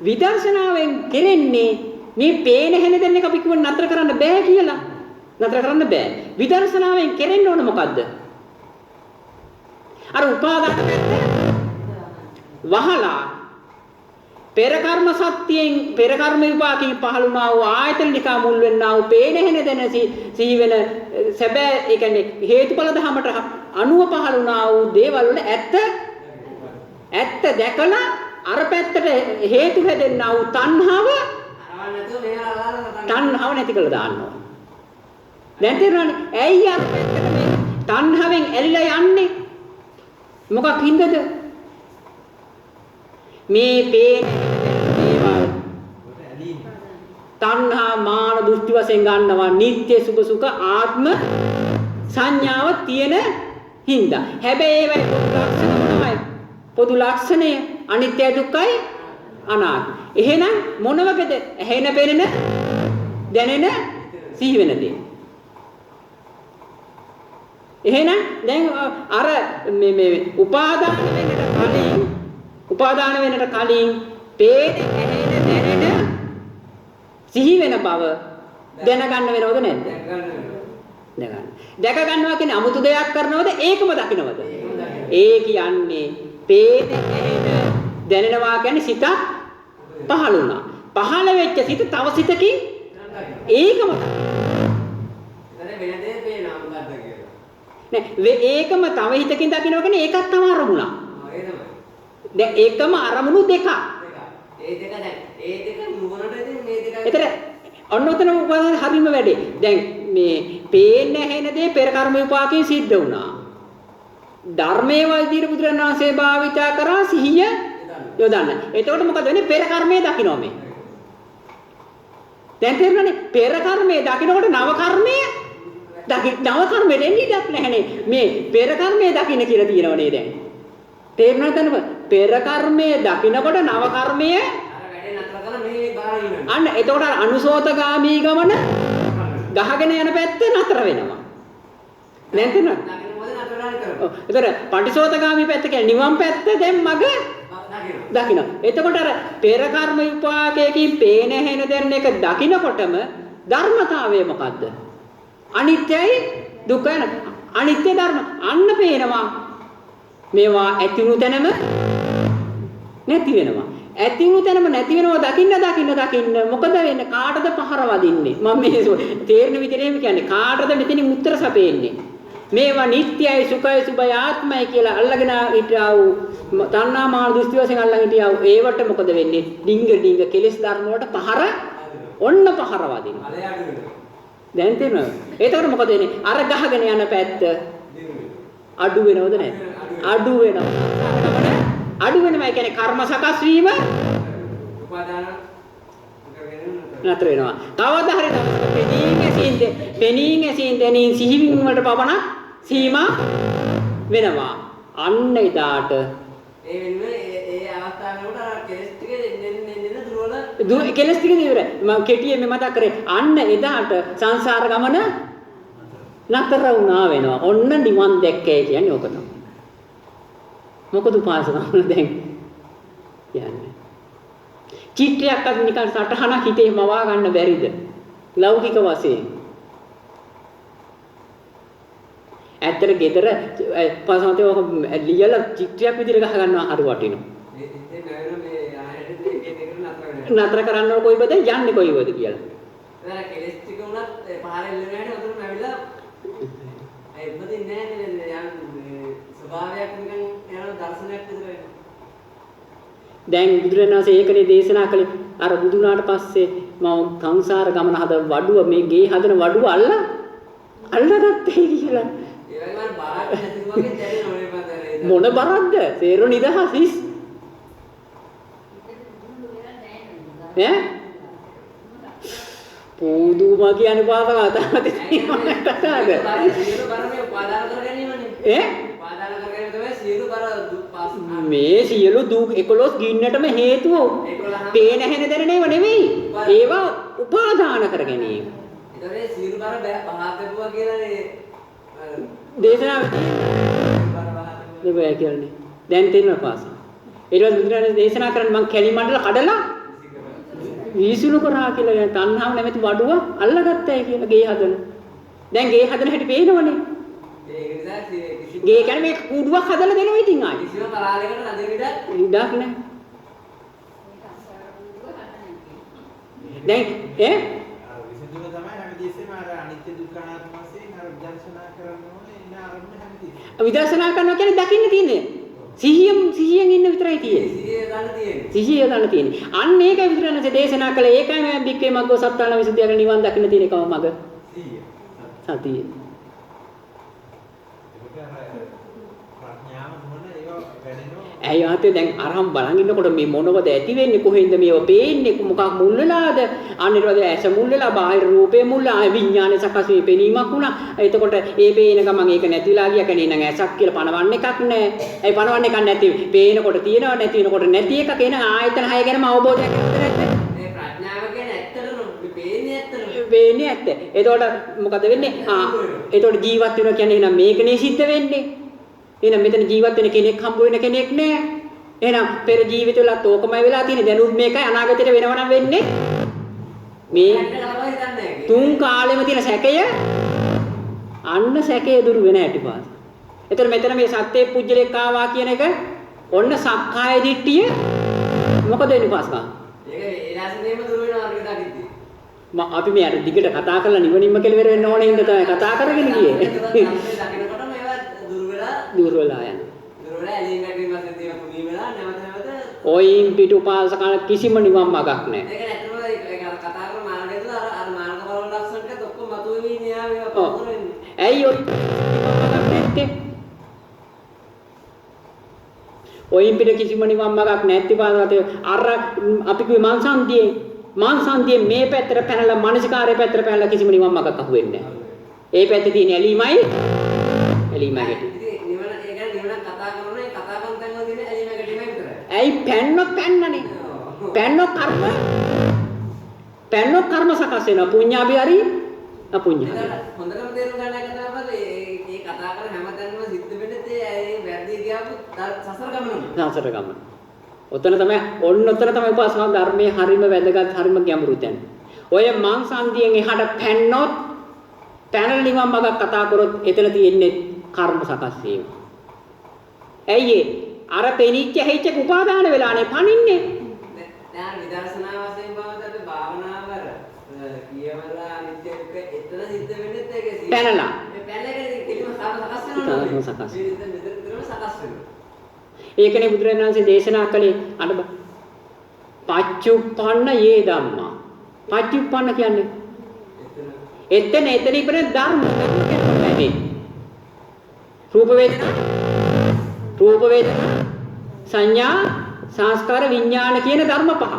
විදර්ශනාවෙන් කෙරෙන්නේ මේ පේන හැන දෙන්න එක අපි කිව්ව නතර කරන්න බෑ කියලා. නතර කරන්න බෑ. විදර්ශනාවෙන් කෙරෙන්න ඕන මොකද්ද? අර උපාදාන වහලා පෙර කර්ම සත්‍යයෙන් පෙර කර්ම විපාකයෙන් පහළුණා වූ ආයතන ටික මුල් වෙන්නා වූ පේන හැන දෙන සිහි වෙන සැබෑ ඒ කියන්නේ හේතුඵල ධමයට අනුව පහළුණා වූ දේවල් වල ඇත්ත දැකලා අර පැත්තට හේතු හැදෙන්නා වූ තණ්හාව නැති කළා දාන්නවා. දැන් තේරෙනවනේ ඇයි අර පැත්තට මේ තණ්හාවෙන් ඇලිලා යන්නේ? මොකක් හින්දාද? මේ පේන දේවල් තණ්හා මාන දෘෂ්ටි වශයෙන් ගන්නවා නিত্য සුඛ සුඛ ආත්ම සංඥාව තියෙන හින්දා. හැබැයි ඒවයි ලක්ෂණ මොනවයි? පොදු ලක්ෂණය අනිත්‍ය දුක්ඛයි අනාත්ම. එහෙනම් මොන වගේද? ඇහෙන පෙනෙන දැනෙන සිහි වෙන දේ. එහෙනම් දැන් අර මේ උපාදාන වෙන්නට කලින් පේන ඇහෙන දැනෙන සිහි වෙන බව දැනගන්න වෙනවද නැද්ද? දැක ගන්නවා කියන්නේ 아무තු දෙයක් කරනවද ඒකම දකින්නවද? ඒ කියන්නේ පේන ඇහෙන දැනෙනවා කියන්නේ සිතක් පහළ වුණා. පහළ වෙච්ච සිත තව සිතකින් ඒකම වෙන දේ පේනවා මොකද්ද කියලා. නෑ ඒකම තව හිතකින් දකින්න කියන්නේ ඒකත් තව අරමුණක්. දැන් ඒකම අරමුණු දෙකක්. ඒ දෙක දැන් ඒ දෙක නුවණට ඉතින් මේ දෙක. ඒතර ඔන්න ඔතන උපාදාන හරිම වැඩේ. දැන් මේ පේන්නේ ඇහෙන දේ පෙර කර්ම විපාකයෙන් සිද්ධ වුණා. ධර්මයේ වෛද්‍ය බුදුරණන් වහන්සේ භාවිතා කරා සිහිය යොදන්න. එතකොට මොකද වෙන්නේ? පෙර කර්මයේ දකින්න මේ. දැන් තේරුණානේ? පෙර කර්මයේ දකින්නකොට නව කර්මයේ නව කර්මෙට එන්නේ ඉඩක් නැහැනේ. මේ පෙර කර්මයේ දකින්න කියලා තියෙනවනේ දැන්. තේරුණාද නේද? පෙර කර්මයේ දකින්නකොට නව කර්මයේ අන්න එතකොට අනුසෝතගාමී ගමන ගහගෙන යන පැත්ත නතර වෙනවා. නැත්නම් එතකොට පටිසෝතගාමී පැත්ත කියන්නේ නිවන් පැත්ත දැන් මග දකින්න. එතකොට අර පෙර කර්ම විපාකයකින් පේන හැන දෙන්න එක දකින්නකොටම ධර්මතාවය මොකද්ද? අනිත්‍යයි දුකයි අනිත්‍ය ධර්ම අන්න පේනවා. මේවා ඇතිුණු තැනම නැති වෙනවා. ඇතිුණු තැනම නැති වෙනවා දකින්න මොකද වෙන්නේ? කාටද පහර වදින්නේ? මම මේ තේරෙන විදිහට කියන්නේ කාටද මෙතනින් උත්තර සපේන්නේ? මේවා නිට්ටයයි සුඛයි සුභයි ආත්මයි කියලා අල්ලගෙන හිටියා වූ තණ්හා මාන දෘෂ්ටි වශයෙන් අල්ලගෙන හිටියා වූ ඒවට මොකද වෙන්නේ? ඩිංග කෙලෙස් ධර්ම වලට පහර ඔන්න පහර වදිනවා. දැන් තේරෙනවද? ඒතකොට මොකද වෙන්නේ? අර ගහගෙන යන පැත්ත අඩු වෙනවද නැද්ද? අඩු වෙනවා. අඩු වෙනවා කියන්නේ කර්ම සකස් වීම උපාදාන නතර වෙනවා. කවදා හරි පෙනීන් ඇසින් දැනීම් සිහිවින් වලට පවණක් සීමා වෙනවා. අන්න එදාට ඒ වෙන්නේ ඒ අවස්ථාවකට අර කෙලස් ටික එන්න දුරවල කෙලස් ටික ඉවරයි. මම කෙටියෙන් මේ මතක් කරේ. අන්න එදාට සංසාර ගමන නතර වුණා වෙනවා. ඔන්න නිවන් දැක්කේ කියන්නේ ඕක තමයි. මොකද උපාසකවල දැන් කියන්නේ චිත්‍රයක් අද නිකන් සටහනක් හිතේ මවා ගන්න බැරිද ලෞකික වශයෙන් ඇත්තට gedara පාසමතේ ඔක ලියලා චිත්‍රයක් විදිහට ගහ ගන්නවා හරි වටිනවා නතර කරන්න කොයිබද යන්නේ කොයිබද කියලා එතන කෙලස් ටික උනත් පහරෙන් එන්න හැටි උතන ඇවිල්ලා ඒ උපදින්නේ නැහැ නේද යන්නේ ස්වභාවයක් නිකන් යන දර්ශනයක් විතර වෙනවා. දැන් බුදුරජාණන් වහන්සේ ඒකනේ දේශනා කළේ අර බුදුනාට පස්සේ මම සංසාර ගමන හද වඩුව මේ ගේ හදන වඩුව අල්ලගත්තේ කියලා. ඒ වගේම බාරක් නැති වගේ දැනෙන ඕනේ මොන බරක්ද? සේර නිදහසිස්. ඈ? පොදුම කියන්නේ පාසක තමයි තියෙන්නේ. සියලු බර මේ උපාදාන කර ගැනීමනේ. ඈ? උපාදාන කර ගැනීම තමයි සියලු බර දුක් පාස්. මේ සියලු දුක් 11 ගින්නටම හේතුව. පේන හැන දැනෙනව නෙවෙයි. ඒවා උපාදාන කර ගැනීම. ඒතරේ සියලු බර පහතපුවා කියලානේ දේශනාව දෙබෑ කියන්නේ. දැන් තේරෙනවා පාසක. ඊට පස්සේ බුදුරජාණන් දේශනා කරන්නේ මං කැලි මණ්ඩල කඩලා විසුණු කරා කියලා කියන තණ්හාව නැමැති වඩුව අල්ලගත්තයි කියලා ගේ හදන. දැන් ගේ හදන හැටි පේනවනේ. ඒ නිසා ගේ කියන්නේ මේ කුඩුවක් හදලා දෙනවා ඉතින් ආයි. කිසිම පරාලයකට නදින ඉඩක් නැහැ. දැන් විසඳුම තමයි හැමදෙස්සෙම අර අනිත්‍ය දුක්ඛ අනාත්ම වශයෙන් අර විදර්ශනා කරන්න ඕනේ ඉන්න ආරම්භ හැමදෙස්සෙම. විදර්ශනා කරනවා කියන්නේ දකින්න තියෙන්නේ. සිහියෙන් ඉන්න විතරයි තියෙන්නේ. සිහිය ගන්න තියෙන්නේ. අන්න ඒකයි විතරනසේ දේශනා කළේ. ඒකයි මම බික්කේ මග්ගෝ සත්‍යාන විසුද්ධිය කරන නිවන් දකින්න තියෙන එකම මග. සිහිය. සතිය. ප්‍රඥාව මොන ඒක වැඩෙනවා. ඇයි ආතේ දැන් අරහම් බලන් ඉන්නකොට මේ මොනවද ඇති වෙන්නේ කොහෙන්ද මේව පේන්නේ මොකක් මුල් වෙලාද අන්න ඊට පස්සේ ඇස මුල් වෙලා බාහිර රූපේ මුල් වෙලා විඥානේ සකස් වී පෙනීමක් වුණා එතකොට ඒ පේන ගමන් ඒක නැතිලා ගියා කෙනේ නම් ඇසක් කියලා පණවන්න එකක් නැහැ ඒ පණවන්න එකක් නැති පේනකොට තියෙනවා නැති වෙනකොට නැති එකක් එන ආයතන 6 ගැනම අවබෝධයක් නැද්ද මේ ප්‍රඥාව කියන්නේ ඇත්තටම පේන්නේ වෙන්නේ ඇත්ත. එතකොට මොකද වෙන්නේ? එතකොට ජීවත් වෙනවා කියන්නේ එහෙනම් මේකනේ සිද්ධ වෙන්නේ. එහෙනම් මෙතන ජීවත් වෙන කෙනෙක් හම්බ වෙන කෙනෙක් නෑ. එහෙනම් පෙර ජීවිතවලත් ඕකමයි වෙලා තියෙන්නේ. දැනුත් මේකයි අනාගතේට වෙනව නම් වෙන්නේ. මේ තුන් කාලෙම තියෙන සැකය අන්න සැකය දුරු වෙන හැටි පාස. එතකොට මෙතන මේ සත්‍ය පුජ්‍යලෙක් ආවා කියන එක ඔන්න සක්කාය දිට්ඨිය මොකද වෙන්නේ පාස්කා? ඒක ඒලාසෙම දුර වෙනවා අර දකිද්දි. අපි මේ අර දිගට කතා කරලා නිවනින්ම කෙලවර වෙන්න ඕනේ හින්දා තමයි කතා කරගෙන ගියේ. දකින්නකොටම ඒවා දුර වෙලා දුර වෙලා යන. දුර වෙලා එළියෙන් ගැටීම පස්සේ කරලා නැවත නැවත ඔයින් පිට උපාසකන කිසිම නිවන් මාර්ගයක් නැහැ. ඒක ඇත්තටම ඒක කතා කරන මාර්ගය තුළ අර මාර්ග ඵල ලක්ෂණ ටික ඔක්කොම මතුවෙවි න්යාය මේවා පොතර වෙන්නේ. ඇයි ඔය නැත්තේ? ඔයින් පිට කිසිම නිවන් මාර්ගයක් නැති පාදවතේ අර අපි කිව්වේ මාංශාන්තියේ මේ පැත්තට පැනලා මානසිකාරයේ පැත්තට පැනලා කිසිම නිවන් මාර්ගයක් අහු වෙන්නේ නැහැ. ඒ පැත්තේ තියෙන ඇලීමයි ගැටි. ඉතින් නිවන ඒ කියන්නේ නිවන කතා කරන කතා කරන තැන් වල තියෙන ඇලීම ගැටීමයි විතරයි. ඇයි පැන්නොත් පැන්නනේ. පැන්නොත් කර්ම සකස් වෙනවා. පුඤ්ඤාභි හරි අපුඤ්ඤාභි. හොඳටම තේරුම් ගන්න එක තමයි මේ කතා කරන හැම තැනම සිද්ධ වෙන්නේ ඒ වැරදි ගියාපු සසර ගමනම. සසර ගමන. ඔතන තමයි උපාසක ධර්මයේ හරිම වැදගත් හරිම ගැඹුරු තැන. ඔය මාංශාන්තියෙන් එහාට පැන්නොත් පැනල නිවන් මාර්ගක් කතා කරොත් එතන තියෙන්නේ කර්ම සකස් වීම. ඇයි අර පෙනිච්ච හැයිච්ච උපාදාන වෙලානේ පනින්නේ. දැන් විදර්ශනා වශයෙන් බලද්දී අපි භාවනාව කියවලා අනිත්‍ය එක එතන සිද්ධ වෙන්නේ ඒකේ පැනලා. මේ පැනලේ කෙලිම සකස් වෙනවා. සකස්. මෙතන සකස් වෙනවා. ඒකනේ බුදුරජාණන් වහන්සේ දේශනා කළේ අර පච්චුප්පන්න යේ ධම්මා. පච්චුප්පන්න කියන්නේ එතන ඉපෙන ධර්ම කියන්නේ රූප වේදනා සංඥා සංස්කාර විඥාන කියන ධර්ම පහ.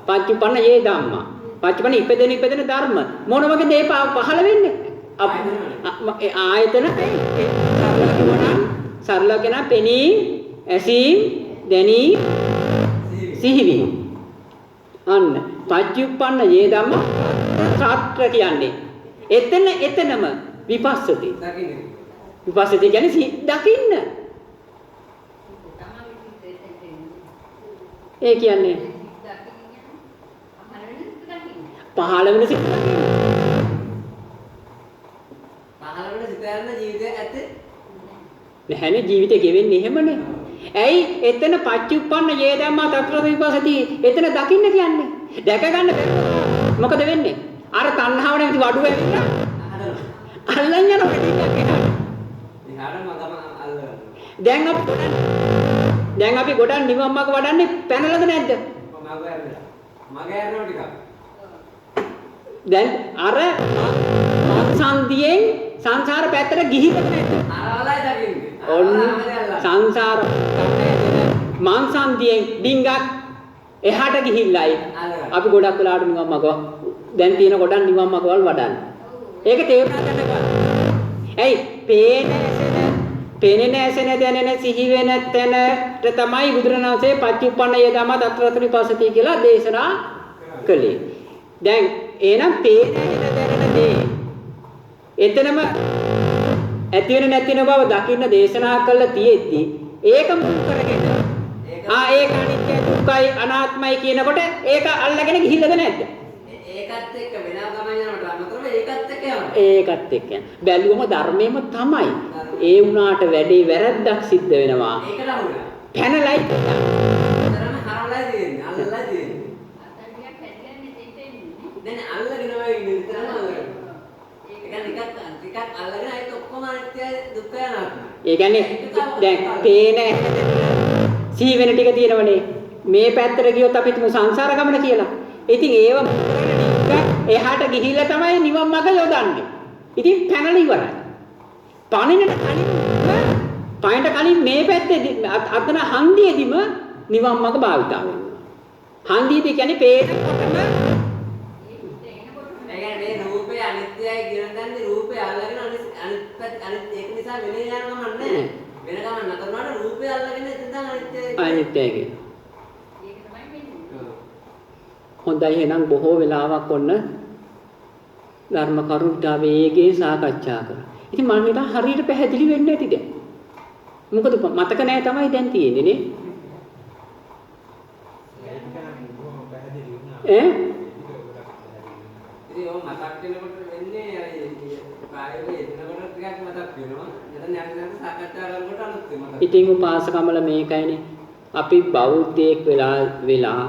පච්චුප්පන්න යේ ධම්මා. පච්චුප්පන්න ඉපෙන ධර්ම මොන වගේද ඒ පහළ වෙන්නේ? ආයතන සරල කෙන පෙනීම ඇසීම් දැනීම සිහිවීම. අන්න පච්චුප්පන්න යේ ධම්ම සාත්‍ර කියන්නේ එතනම විපස්සති. විපස්සති කියන්නේ දකින්න. ඒ කියන්නේ පහළ වෙන සිත් දකින්න. පහළ වෙන සිත යන ජීවිතය ඇත්තේ නැහැනේ ජීවිතේ ගෙවෙන්නේ එහෙමනේ. ඇයි එතන පච්චුප්පන්න යේ ධම්මා තත්ත්ව විපස්සති එතන දකින්න කියන්නේ. දැක ගන්න බැහැ. මොකද වෙන්නේ? අර තණ්හාව නැති වඩුව ඇවිල්ලා අල්ලන් යනවා දෙයක් එකට. දැන් අපි ගොඩක් නිවන් මාර්ග වඩන්නේ පැනලාද නැද්ද? මග ඇරනවා ටිකක්. දැන් අර සංසන්දියෙන් සංසාර පැත්තට ගිහිල්ද නැද්ද? අරවලයි දකින්නේ. ඔන්න සංසාර මාංශාන්තියෙන් ඩිංගක් එහාට ගිහිල්ලයි අපි ගොඩක් වෙලාවට නිවන් මාර්ග දැන් තියෙන ගොඩක් නිවන් මාර්ගවල වඩන්නේ. ඒක තේරුම් ගන්න. ඇයි පේන ඇසෙන දැනෙන සිහි වෙන තැනට තමයි බුදුරණාහි පච්චුප්පන්න යේ ධම්ම තත්ත්ව විපස්සති කියලා දේශනා කළේ. දැන් එහෙනම් පේන දැනෙන දේ එතනම ඇති වෙන නැති වෙන බව දකින්න දේශනා කළා තියෙද්දි ඒක මුල් කරගෙන ඒක අනිත්‍ය දුක්ඛයි අනාත්මයි කියනකොට ඒක අල්ලගෙන ගිහිල්ලාද නැද්ද? ඒකත් එක්ක වෙනා ගමන් යනකොට අමතරව ඒකත් එක්ක යනවා. ඒකත් එක්ක යන. බැලුවම ධර්මයේම තමයි. ඒ වුණාට වැඩේ වැරද්දක් සිද්ධ වෙනවා. ඒකට අහුණා. පැනලයි. තරම හරවලා තියෙන්නේ. අල්ලලා තියෙන්නේ. අතල්ලියක් පැටලෙන්නේ දෙන්නේ. දැන් අල්ලගෙනම ඉන්නේ විතරම අල්ලගෙන. ඒක ටිකක් අල්ලගෙන ඒක ඔක්කොම අනිත්‍යයි දුක්ඛයි අනාත්මයි. ඒ කියන්නේ දැන් පේන සිහි වෙන ටික තියෙනවනේ. මේ පැත්තට ගියොත් අපි තුමු සංසාර ගමන කියලා. ඉතින් ඒව එහාට ගිහිල්ලා තමයි නිවන් මඟ යොදන්නේ. ඉතින් පැනලා ඉවරයි. පණින්න කලින් මේ පැත්තේ අතන හන්දියේදීම නිවන් මඟ භාවිතා වෙනවා. හන්දියේදී කියන්නේ පේනකොටම ඒ කියන්නේ මේ රූපේ අනිත්‍යයි කියන දන්නේ රූපේ අල්ලගෙන අනිත් ඒක නිසා වෙනේ යනවා නැහැ. වෙන ගමන් නතරුනාට රූපේ අල්ලගෙන එතන අනිත්‍යයි. අනිත්‍යයි කියන. හොඳයි එහෙනම් බොහෝ වෙලාවක් ඔන්න ධර්ම කරුණා වේගයෙන් සාකච්ඡා කරා. ඉතින් මම හිතා හරියට පැහැදිලි වෙන්නේ නැති දැන්. මොකද මතක නැහැ තමයි දැන් තියෙන්නේ නේ. ඉතින් ඔය මතක් වෙනකොට වෙන්නේ කායයේ එනකොට ටිකක් මතක් වෙනවා. නැත්නම් යන්න සාකච්ඡා කරනකොට අලුත් මතක්. ඉතින් උපාසකමල මේකයිනේ. අපි බෞද්ධයෙක් වෙලා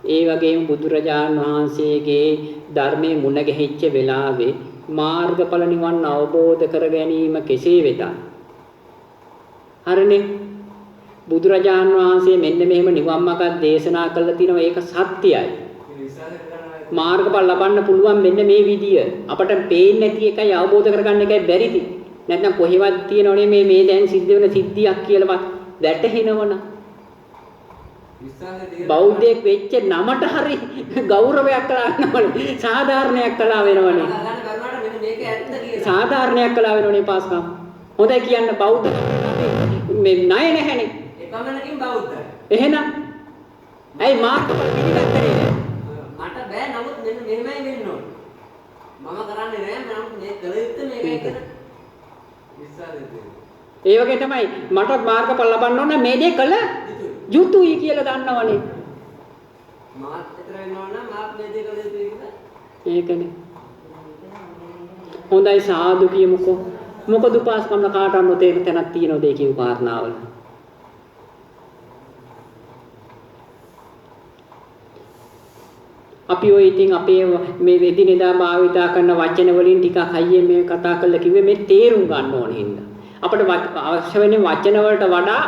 ඒ වගේම බුදුරජාණන් වහන්සේගේ ධර්මයේ මුණ ගැහිච්ච වෙලාවේ මාර්ගඵල නිවන් අවබෝධ කර ගැනීම කෙසේ වෙතත් හරිනේ බුදුරජාණන් වහන්සේ මෙන්න මෙහෙම නිවන් මාර්ග දේශනා කළා තියෙනවා ඒක සත්‍යයි. මාර්ගඵල ලබන්න පුළුවන් මෙන්න මේ විදිය. අපට පේන්නේ නැති එකයි අවබෝධ කරගන්න එකයි බැරිද? නැත්නම් කොහෙවත් තියෙනවනේ මේ දැන් සිද්ධ වෙන සිද්ධියක් කියලාවත් වැටහෙනවනම්. බෞද්ධයෙක් වෙච්ච නමට හරි ගෞරවයක් කළා වෙනවනේ. සාධාරණයක් කළා වෙනවනේ. සාධාරණයක් කළා වෙනවනේ පාස්කම්. හොඳයි කියන්න බෞද්ධ මේ ණය නැහැනේ. එපමණකින් බෞද්ධයි. එහෙනම් ඇයි මාර්ගඵල පිළිගත්තේ නෑ? මට බෑ නමුත් මෙන්න මෙහෙමයි වෙන්න ඕන. මම කරන්නේ නෑ මම මේ කළ යුත්තේ මේකයි කියලා විශ්වාසය තියෙනවා. ඒ වගේ තමයි මට මාර්ගඵල ලබන්න ඕන මේ දේ කළ යුතුයි කියලා දන්නවනේ. මාත් විතර වෙනවා නම් මාත් මේ දේ කළ යුතුයි කියලා. ඒකනේ. හොඳයි සාදු කියමුකෝ. මොකද උපාසකම්ල කාටවත් නොතේරෙන තැනක් තියෙනවද ඒ කියු කාරණාවල? අපි ඔය ඉතින් අපේ මේ එදිනෙදා භාවිතා කරන වචන වලින් ටිකක් හයියෙන් මේ කතා කරලා කිව්වේ මේ තේරුම් ගන්න ඕන හින්දා. අපිට අවශ්‍ය වෙන්නේ වචන වලට වඩා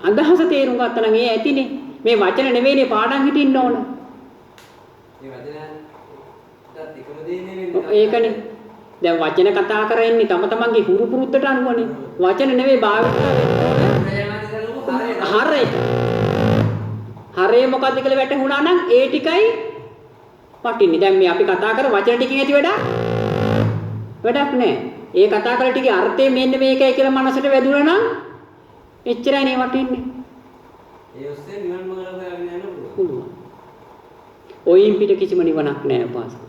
අදහස තේරුම් ගත්තා නම් ඒ ඇතිනේ. මේ වචන නෙවෙයිනේ පාඩම් හිටින්න ඕන. මේ වචන එකම දේ නෙවෙයි. ඒකනේ. දැන් වචන කතා කරන්නේ තම තමන්ගේ හුරු පුරුද්දට අනුවනේ. වචන නෙවෙයි භාවිතා හරේ. හරේ මොකද්ද කියලා වැටහුණා නම් ඒ ටිකයි වටින්නේ. දැන් මේ අපි කතා කර වචන ටිකකින් ඇති වැඩක් නැහැ. ඒ කතා කරලා ටිකේ අර්ථය මෙන්න මේකයි කියලා මනසට වැදුණා නම් එච්චරයි නේ වටින්නේ. ඒ ඔස්සේ නිවන් මාර්ගය හොයාගෙන යන්න පුළුවන්. පුළුවන්. ඔයින් පිට කිසිම නිවනක් නැහැ පාසක.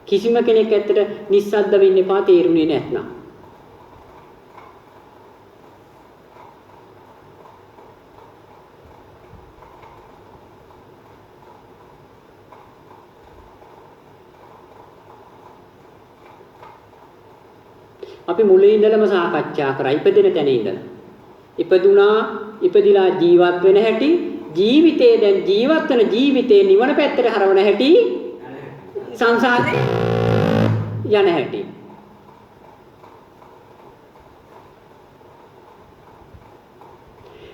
කිසිම කෙනෙක් ඇත්තට නිස්සද්ද වෙන්න එපා තේරුනේ නැත්නම්. අපි මුලින් ඉඳලම සාකච්ඡා කරා ඉපදෙන තැන ඉඳලා. ඉපදුනා, ඉපදිලා ජීවත් වෙන හැටි, ජීවිතේ දැන් ජීවත් වෙන ජීවිතේ නිවන පැත්තට හරවන හැටි, සංසාරේ යන හැටි.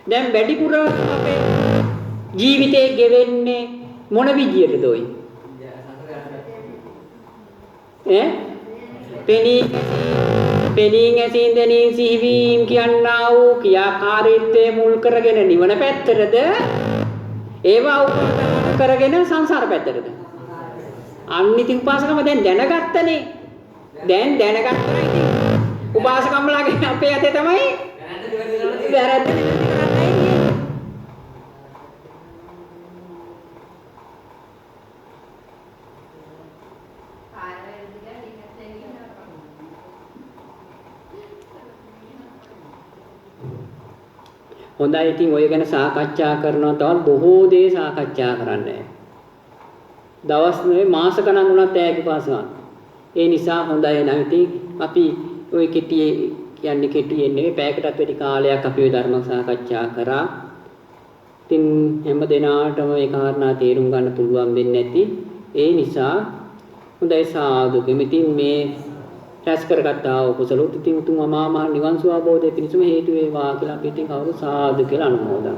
දැන් වැඩිපුර අපේ ජීවිතේ ගෙවෙන්නේ මොන විදියටද ඔය? පෙනීන් ඇසින් දැනීම් සිහිවීම් කියනා වූ ක්‍රියාකාරීත්වයේ මුල් කරගෙන නිවන පැත්තටද ඒවා උපකාර කරගෙන සංසාර පැත්තටද? අනිත් උපාසකම දැන් දැනගත්තනේ. දැන් දැනගත්තා ඉතින් උපාසකම්ලාගේ අපේ අතේ තමයි වැරද්ද නිවැරදි කරන්නයි තියෙන්නේ. හොඳයි ඉතින් ඔය ගැන සාකච්ඡා කරනවා තවත් බොහෝ දේ සාකච්ඡා කරන්න. දවස් නෙවෙයි මාස ගණන් වුණත් ඈගේ පාසකම්. ඒ නිසා හොඳයි නම් ඉතින් අපි ඔය කියන්නේ කෙටියෙන් නෙවෙයි පැයකටත් වැඩි කාලයක් අපි ඔය ධර්ම සාකච්ඡා කරා. ඉතින් හැම දිනාටම මේ කාරණා තේරුම් ගන්න පුළුවන් වෙන්නේ නැති. ඒ නිසා හොඳයි සාදු කෙමිතින් මේ රැස් කරගත්තා වූ කුසලොත් ඉතින් උතුම් අමා මහ නිවන් සුව අවබෝධය පිණිසම හේතු වේවා කියලා අපි ඉතින් කවුරු සාදු කියලා අනුමෝදන්